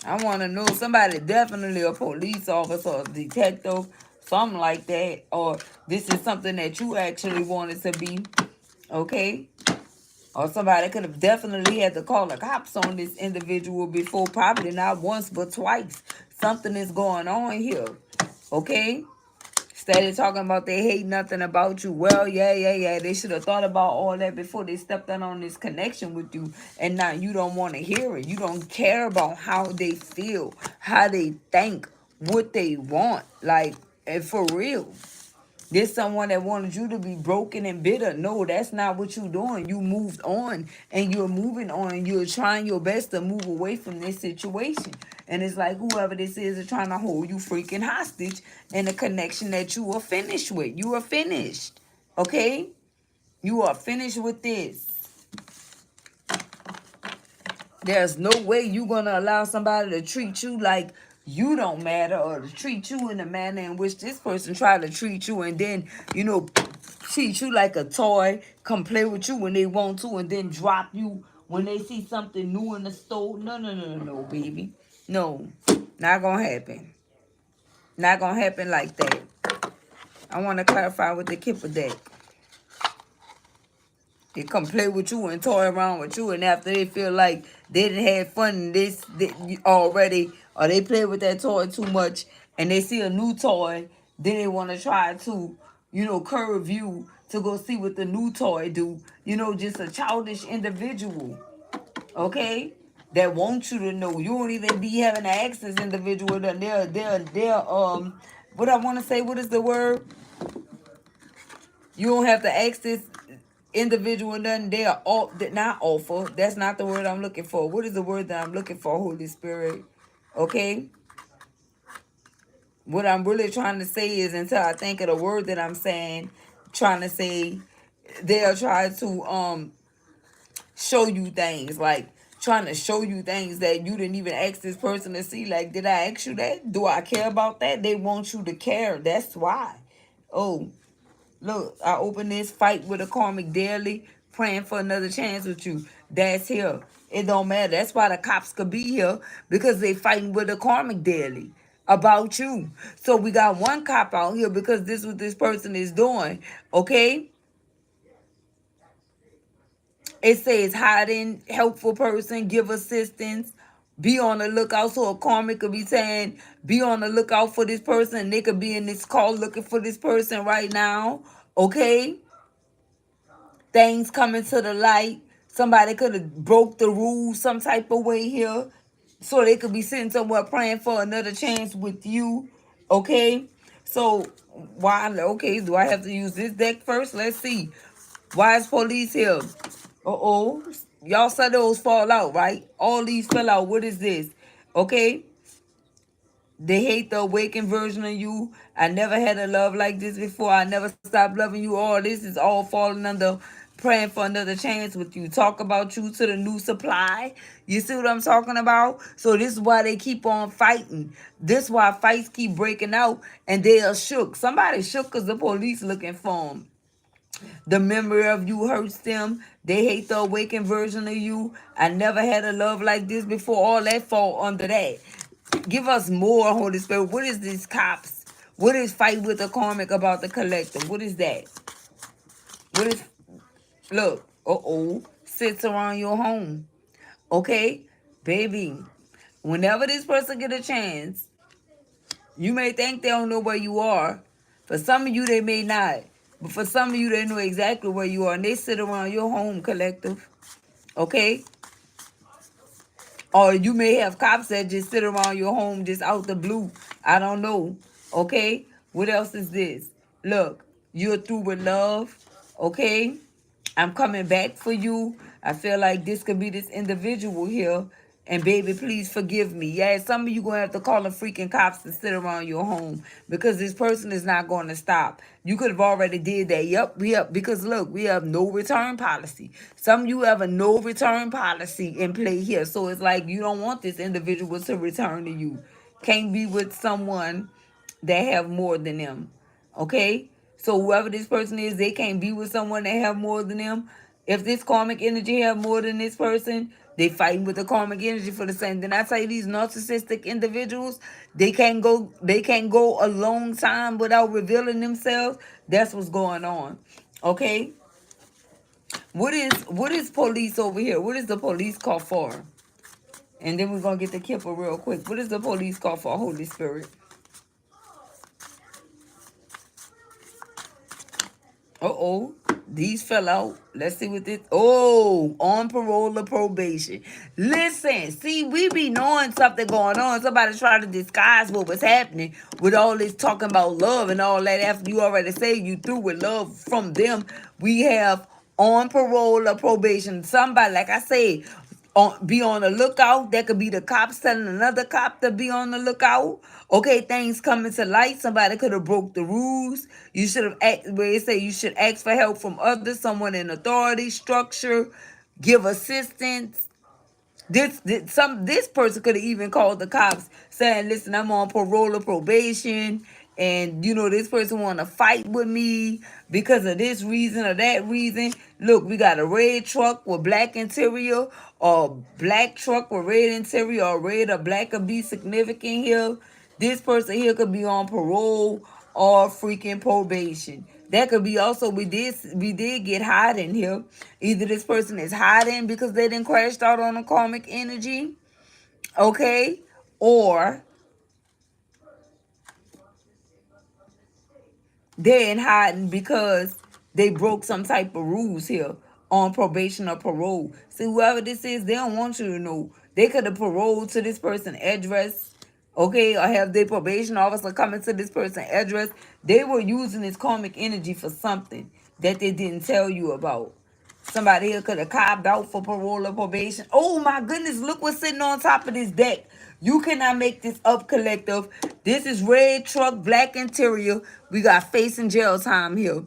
I want to know somebody, definitely a police officer, or detective, something like that. Or this is something that you actually wanted to be. Okay? Or somebody could have definitely had to call the cops on this individual before, probably not once but twice. Something is going on here. Okay? Instead of talking about they hate nothing about you. Well, yeah. They should have thought about all that before they stepped out on this connection with you. And now you don't want to hear it. You don't care about how they feel, how they think, what they want. Like, and for real. There's someone that wanted you to be broken and bitter. No, that's not what you're doing. You moved on and you're moving on and you're trying your best to move away from this situation. And it's like whoever this is trying to hold you freaking hostage in a connection that you are finished with. You are finished. Okay? You are finished with this. There's no way you're going to allow somebody to treat you like you don't matter, or to treat you in the manner in which this person tried to treat you, and then, treat you like a toy, come play with you when they want to, and then drop you when they see something new in the store. No, no, no, no, no, baby. No, not going to happen. Not going to happen like that. I want to clarify with the Kipper deck. They come play with you and toy around with you, and after they feel like they didn't have fun in this already, or they play with that toy too much, and they see a new toy, then they want to try to, curve you to go see what the new toy do. Just a childish individual, okay? That wants you to know. You don't even be having to ask this individual. They're what I want to say. What is the word? You don't have to ask this individual nothing. They are all not awful. That's not the word I'm looking for. What is the word that I'm looking for, Holy Spirit? Okay? What I'm really trying to say is, until I think of the word that I'm saying, trying to say, they'll try to show you things, like trying to show you things that you didn't even ask this person to see. Like, did I ask you that? Do I care about that? They want you to care. That's why. Oh, look, I open this fight with a karmic daily, praying for another chance with you. That's here. It don't matter. That's why the cops could be here, because they fighting with a karmic daily about you. So we got one cop out here because this is what this person is doing. Okay? It says hiding, helpful person, give assistance, be on the lookout. So a karmic could be saying, be on the lookout for this person. They could be in this call looking for this person right now. Okay? Things coming to the light. Somebody could have broke the rules some type of way here. So they could be sitting somewhere praying for another chance with you. Okay? So why, okay, do I have to use this deck first? Let's see. Why is police here? Uh-oh. Y'all said those fall out, right? All these fell out. What is this? Okay? They hate the awakened version of you. I never had a love like this before. I never stopped loving you. All this is all falling under praying for another chance with you. Talk about you to the new supply. You see what I'm talking about? So this is why they keep on fighting. This is why fights keep breaking out and they are shook. Somebody shook because the police looking for them. The memory of you hurts them. They hate the awakened version of you. I never had a love like this before. All that fall under that. Give us more, Holy Spirit. What is these cops? What is fight with the karmic about the collective? What is that? What is, look, sits around your home. Okay? Baby, whenever this person get a chance, you may think they don't know where you are. For some of you, they may not. But for some of you, they know exactly where you are. And they sit around your home, collective. Okay? Or you may have cops that just sit around your home just out the blue. I don't know. Okay? What else is this? Look, you're through with love. Okay? I'm coming back for you. I feel like this could be this individual here. And baby, please forgive me. Yeah, some of you going to have to call the freaking cops to sit around your home, because this person is not going to stop. You could have already did that. Yep, because look, we have no return policy. Some of you have a no return policy in play here. So it's like you don't want this individual to return to you. Can't be with someone that have more than them. Okay? So whoever this person is, they can't be with someone that have more than them. If this karmic energy have more than this person, they fighting with the karmic energy for the same. Then I tell you, these narcissistic individuals, they can't go a long time without revealing themselves. That's what's going on. Okay? What is police over here? What is the police call for? And then we're gonna get the kipper real quick. What is the police call for, Holy Spirit? Uh-oh. These fell out. Let's see what this. Oh, on parole or probation. Listen, see, we be knowing something going on. Somebody try to disguise what was happening with all this talking about love and all that. After you already say you through with love from them, we have on parole or probation. Somebody, like I said, be on the lookout. That could be the cops telling another cop to be on the lookout. Okay, things coming to light. Somebody could have broke the rules. You should have asked, where they say you should ask for help from others, someone in authority, structure, give assistance. This person could have even called the cops saying, listen, I'm on parole or probation, and this person want to fight with me because of this reason or that reason. Look, we got a red truck with black interior, or black truck with red interior, or red or black could be significant here. This person here could be on parole or freaking probation. That could be also, we did get hiding here. Either this person is hiding because they didn't crashed out on a karmic energy, okay, or they're in hiding because they broke some type of rules here on probation or parole. See, whoever this is, they don't want you to know. They could have paroled to this person address, okay, or have their probation officer coming to this person address. They were using this karmic energy for something that they didn't tell you about. Somebody here could have copped out for parole or probation. Oh my goodness, look what's sitting on top of this deck. You cannot make this up, collective. This is red truck, black interior. We got facing jail time here.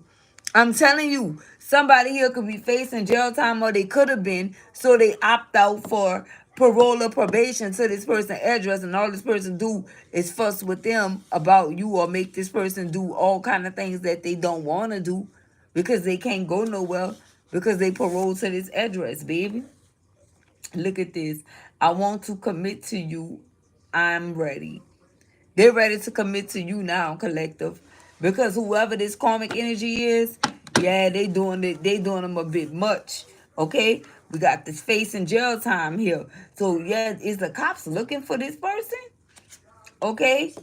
I'm telling you, somebody here could be facing jail time, or they could have been, so they opt out for parole or probation to this person address, and all this person do is fuss with them about you, or make this person do all kind of things that they don't want to do because they can't go nowhere because they parole to this address, baby. Look at this. I want to commit to you. I'm ready. They're ready to commit to you now, collective. Because whoever this karmic energy is, yeah, they doing it, they doing them a bit much. Okay? We got this face in jail time here. So yeah, is the cops looking for this person? Okay?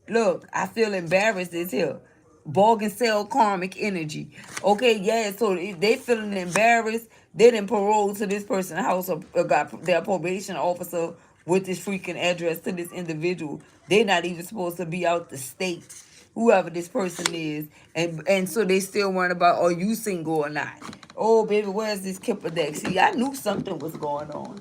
Look, I feel embarrassed is here. Bargain sell karmic energy. Okay, yeah, so they feeling embarrassed. They didn't parole to this person's house, or got their probation officer with this freaking address to this individual. They're not even supposed to be out the state, whoever this person is. And so they still worrying about, are you single or not? Oh, baby, where's this Kipper deck? See, I knew something was going on.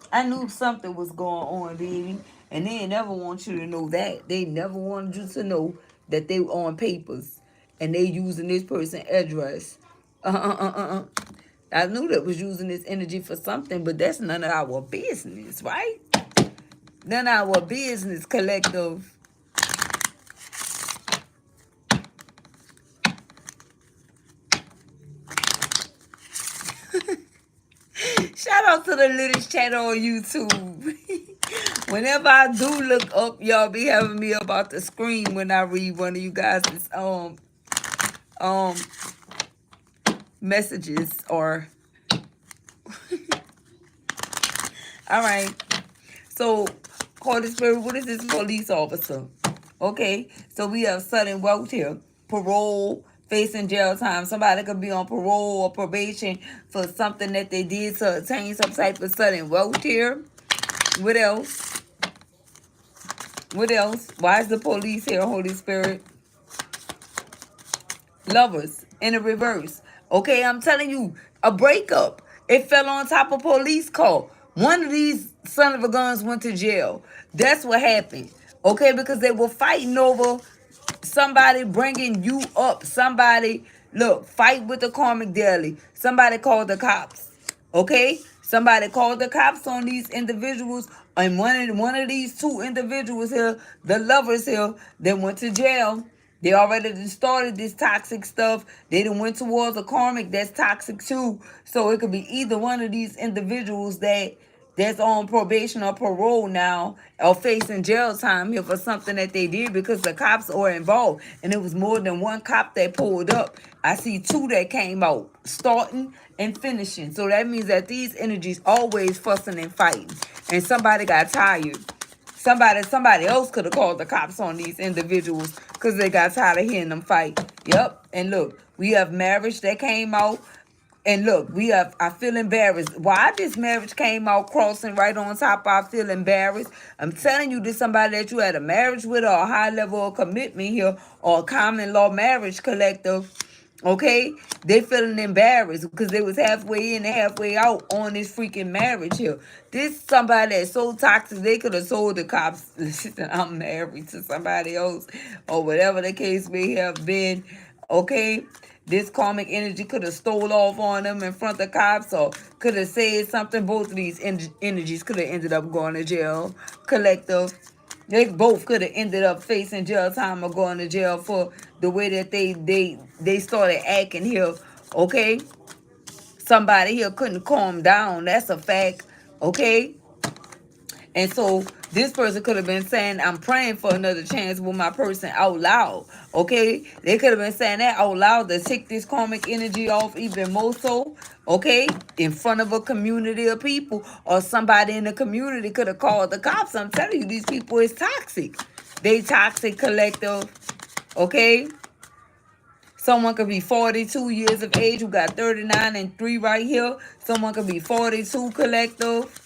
I knew something was going on, baby. And they never want you to know that. They never wanted you to know that they were on papers and they using this person's address. I knew that was using this energy for something, but that's none of our business, right? None of our business, collective. Shout out to the latest channel on YouTube. Whenever I do look up, y'all be having me about the screen when I read one of you guys' um messages, or all right. So, Holy Spirit, what is this police officer? Okay, so we have sudden wealth here. Parole, facing jail time. Somebody could be on parole or probation for something that they did to attain some type of sudden wealth here. What else? What else? Why is the police here, Holy Spirit? Lovers in the reverse. Okay, I'm telling you, a breakup. It fell on top of police call. One of these son of a guns went to jail. That's what happened. Okay, because they were fighting over somebody bringing you up. Somebody, look, fight with the karmic daily. Somebody called the cops. Okay, somebody called the cops on these individuals, and one of these two individuals here, the lovers here, they went to jail. They already started this toxic stuff. They done went towards a karmic that's toxic too. So it could be either one of these individuals that's on probation or parole now, or facing jail time here for something that they did, because the cops are involved. And it was more than one cop that pulled up. I see two that came out, starting and finishing. So that means that these energies always fussing and fighting. And somebody got tired. Somebody else could have called the cops on these individuals because they got tired of hearing them fight. Yep. And look, We have marriage that came out. And look, I feel embarrassed. Why this marriage came out crossing right on top, I feel embarrassed. I'm telling you, this somebody that you had a marriage with, or a high level of commitment here, or a common law marriage collective. Okay, they feeling embarrassed because they was halfway in and halfway out on this freaking marriage here. This somebody that's so toxic they could have told the cops, listen, I'm married to somebody else, or whatever the case may have been. Okay, this karmic energy could have stole off on them in front of the cops, or could have said something. Both of these energies could have ended up going to jail. Collective. They both could have ended up facing jail time or going to jail for the way that they started acting here. Okay? Somebody here couldn't calm down. That's a fact. Okay? And so this person could have been saying, I'm praying for another chance with my person out loud. Okay? They could have been saying that out loud to take this karmic energy off even more so. Okay? In front of a community of people. Or somebody in the community could have called the cops. I'm telling you, these people is toxic. They toxic collective. Okay? Someone could be 42 years of age who got 39 and 3 right here. Someone could be 42 collective.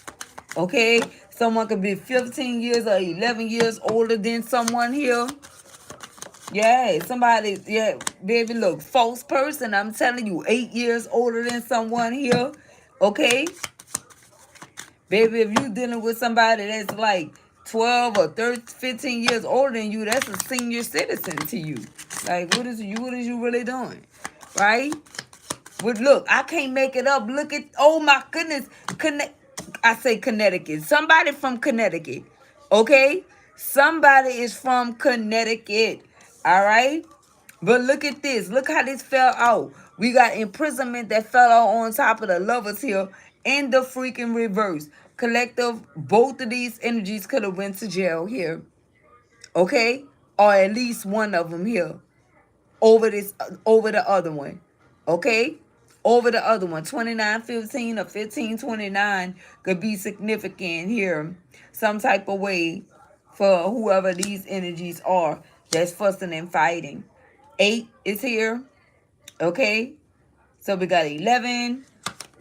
Okay, someone could be 15 years or 11 years older than someone here. Yeah, somebody, yeah, baby, look, false person. I'm telling you, 8 years older than someone here. Okay, baby, if you dealing with somebody that's like 12 or 13, 15 years older than you, that's a senior citizen to you. Like, what is you really doing? Right? But look, I can't make it up. Look at, oh my goodness. I say Connecticut. Somebody from Connecticut. Okay? Somebody is from Connecticut. All right? But look at this. Look how this fell out. We got imprisonment that fell out on top of the lovers here in the freaking reverse. Collective, both of these energies could have went to jail here. Okay? Or at least one of them here over the other one. Okay? Over the other one. 2915 or 1529 could be significant here. Some type of way for whoever these energies are that's fussing and fighting. 8 is here. Okay? So we got 11,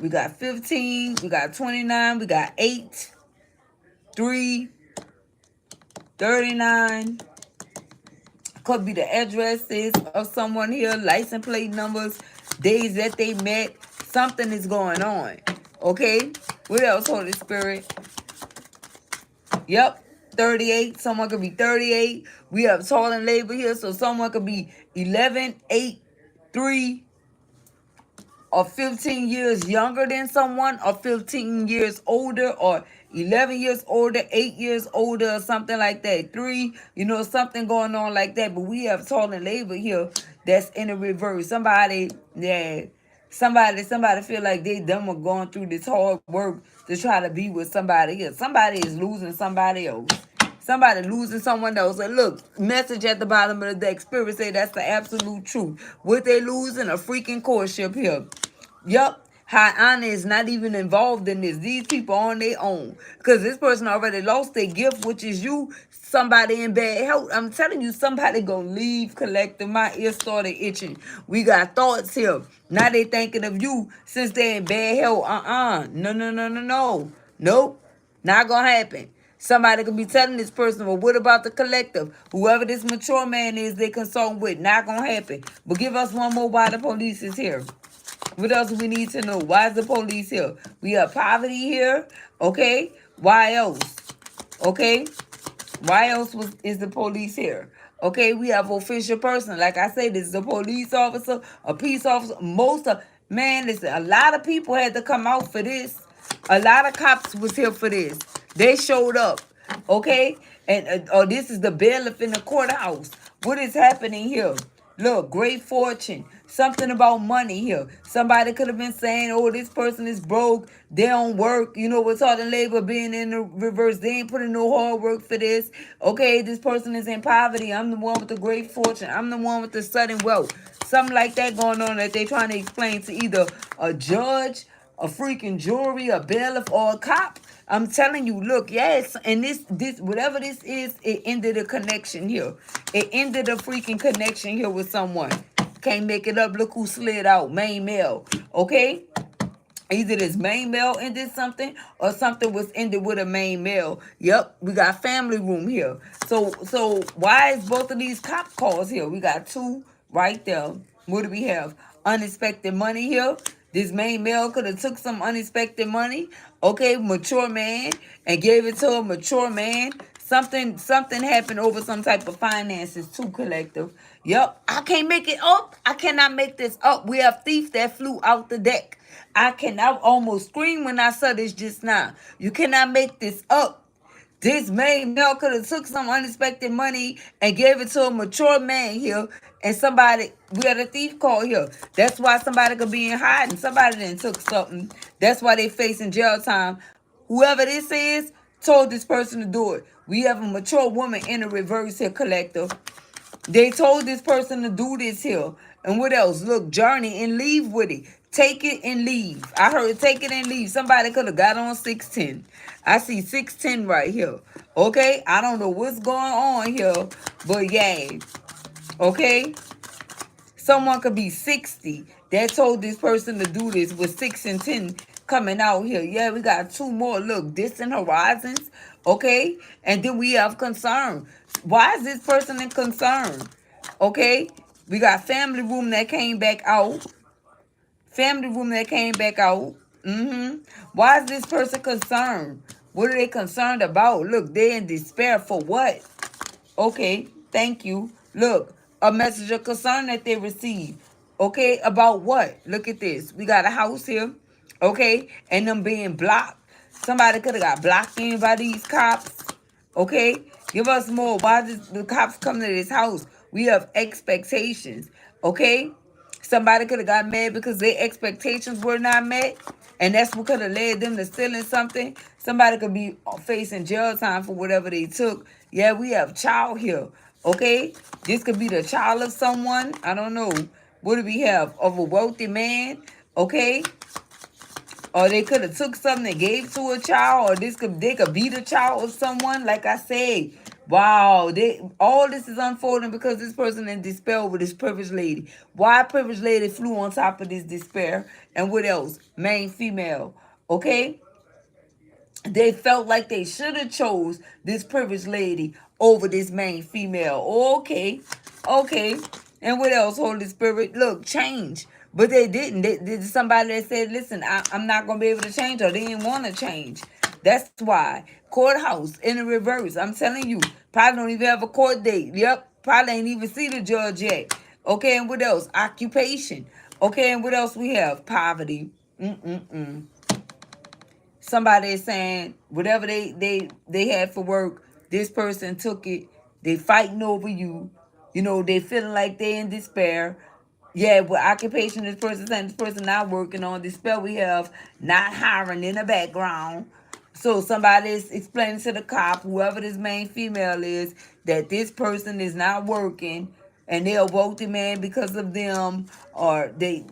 we got 15, we got 29, we got 8, 3, 39. Could be the addresses of someone here, license plate numbers, days that they met. Something is going on. Okay? What else, Holy Spirit? Yep. 38. Someone could be 38. We have toil and labor here, so someone could be 11, 8, 3, or 15 years younger than someone, or 15 years older, or 11 years older, 8 years older, or something like that. 3, something going on like that. But we have toil and labor here that's in the reverse. Somebody, yeah, somebody feel like they done with going through this hard work to try to be with somebody else. Somebody is losing somebody else. Somebody losing someone else. And look, message at the bottom of the deck. Spirit say that's the absolute truth. What they losing? A freaking courtship here. Yup. High honor is not even involved in this. These people on their own. Because this person already lost their gift, which is you. Somebody in bad health. I'm telling you, somebody gonna leave collective. My ear started itching. We got thoughts here. Now they thinking of you since they in bad health. No, no, no, no, no. Nope. Not gonna happen. Somebody could be telling this person, well, what about the collective? Whoever this mature man is they consult with. Not gonna happen. But give us one more why the police is here. What else do we need to know? Why is the police here? We have poverty here. Okay. Why else? Okay. Why else is the police here? Okay, we have official person. Like I said, this is a police officer, a peace officer. Listen, a lot of people had to come out for this. A lot of cops was here for this. They showed up. Okay? And this is the bailiff in the courthouse. What is happening here? Look, great fortune. Something about money here. Somebody could have been saying, oh, this person is broke. They don't work. With all the labor being in the reverse. They ain't putting no hard work for this. Okay, this person is in poverty. I'm the one with the great fortune. I'm the one with the sudden wealth. Something like that going on that they trying to explain to either a judge, a freaking jury, a bailiff, or a cop. I'm telling you, look, yes, and this whatever this is, it ended a connection here. It ended a freaking connection here with someone. can't make it up. Look who slid out. Main male. Okay? Either this main male ended something or something was ended with a main male. Yep, we got family room here. So why is both of these cop calls here? We got two right there. What do we have? Unexpected money here. This main male could have took some unexpected money. Okay, mature man, and gave it to a mature man. Something happened over some type of finances too, collective. Yep, I can't make it up. I cannot make this up. We have thief that flew out the deck. I almost screamed when I saw this just now. You cannot make this up. This main male could have took some unexpected money and gave it to a mature man here. And somebody, we had a thief call here. That's why somebody could be in hiding. Somebody then took something. That's why they facing jail time. Whoever this is told this person to do it. We have a mature woman in the reverse here, collective. They told this person to do this here. And what else? Look, journey and leave with it. Take it and leave. I heard take it and leave. Somebody could have got on 610. I see 610 right here. Okay? I don't know what's going on here. But yeah. Okay? Someone could be 60 that told this person to do this with 6 and 10 coming out here. Yeah, we got two more. Look, distant horizons. Okay? And then we have concern. Why is this person in concern? Okay? We got family room that came back out. Family room that came back out. Why is this person concerned? What are they concerned about? Look, they're in despair for what? Okay, thank you. Look, a message of concern that they received. Okay, about what? Look at this. We got a house here. Okay, and them being blocked. Somebody could have got blocked in by these cops. Okay, give us more. Why did the cops come to this house? We have expectations. Okay, somebody could have got mad because their expectations were not met. And that's what could have led them to stealing something. Somebody could be facing jail time for whatever they took. Yeah, we have child here. Okay? This could be the child of someone. I don't know. What do we have? Of a wealthy man. Okay? Or they could have took something and gave to a child. Or they could be the child of someone. Like I said. Wow, all this is unfolding because this person in despair with this privileged lady. Why privileged lady flew on top of this despair? And what else? Main female. Okay? They felt like they should have chose this privileged lady over this main female. Okay. Okay. And what else, Holy Spirit? Look, change. But they didn't. There's somebody that said, listen, I'm not going to be able to change, or they didn't want to change. That's why. Courthouse in the reverse. I'm telling you, probably don't even have a court date. Yep. Probably ain't even see the judge yet. Okay, and what else? Occupation. Okay, and what else we have? Poverty. Somebody is saying whatever they had for work, this person took it. They fighting over you. You know, they feeling like they in despair. Yeah, but occupation, this person saying this person not working on. Despair, we have not hiring in the background. So somebody is explaining to the cop, whoever this main female is, that this person is not working and they're a wealthy man because of them, or they,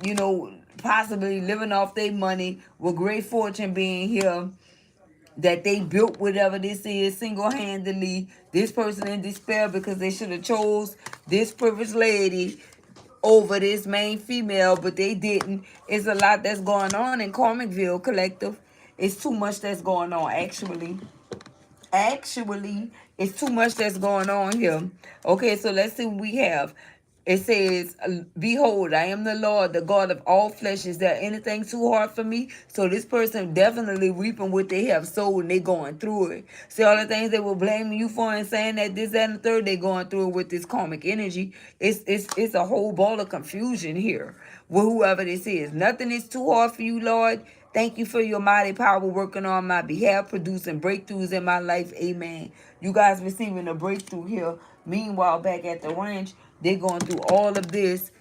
possibly living off their money with great fortune being here, that they built whatever this is single-handedly. This person in despair because they should have chose this privileged lady over this main female, but they didn't. It's a lot that's going on in Carmicville Collective. It's too much that's going on, actually. Actually, it's too much that's going on here. Okay, so let's see what we have. It says, behold, I am the Lord, the God of all flesh. Is there anything too hard for me? So this person definitely reaping what they have sown and they going through it. See, all the things they were blaming you for and saying that this, that, and the third, they going through it with this karmic energy. It's a whole ball of confusion here with whoever this is. Nothing is too hard for you, Lord. Thank you for your mighty power working on my behalf, producing breakthroughs in my life. Amen. You guys receiving a breakthrough here. Meanwhile, back at the ranch, they're going through all of this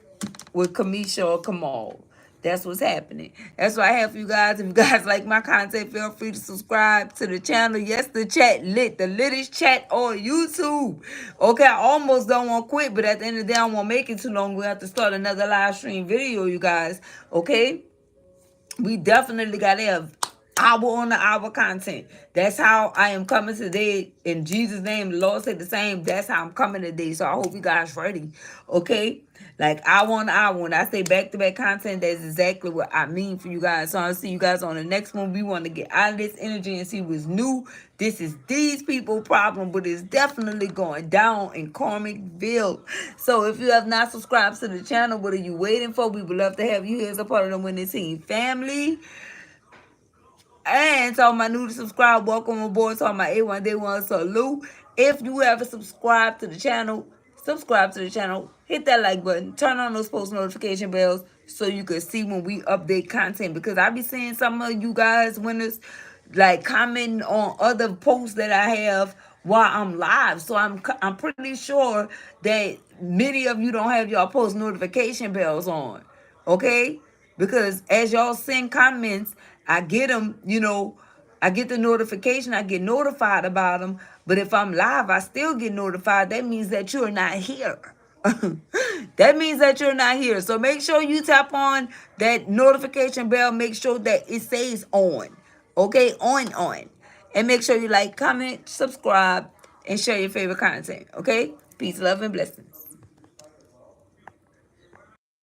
with Kamisha or Kamal. That's what's happening. That's what I have for you guys. If you guys like my content, feel free to subscribe to the channel. Yes, the chat lit. The littest chat on YouTube. Okay, I almost don't want to quit, but at the end of the day, I won't make it too long. We have to start another live stream video, you guys. Okay? We definitely got to have hour on the hour content. That's how I am coming today. In Jesus' name, the Lord said the same. That's how I'm coming today. So I hope you guys ready. Okay? Like hour on the hour. When I say back-to-back content, that's exactly what I mean for you guys. So I'll see you guys on the next one. We want to get out of this energy and see what's new. This is these people problem, but it's definitely going down in Karmicville. So if you have not subscribed to the channel, what are you waiting for? We would love to have you here as a part of the Winning Team family. And to all my new to subscribe, welcome aboard. To all my A1 Day 1 salute. If you haven't subscribed to the channel, subscribe to the channel. Hit that like button. Turn on those post notification bells so you can see when we update content. Because I be seeing some of you guys winners like commenting on other posts that I have while I'm live. So I'm pretty sure that many of you don't have y'all post notification bells on. Okay? Because as y'all send comments, I get them, I get the notification, I get notified about them. But if I'm live, I still get notified. That means that you're not here. That means that you're not here. So make sure you tap on that notification bell. Make sure that it says on. Okay, on. And make sure you like, comment, subscribe, and share your favorite content. Okay? Peace, love, and blessings.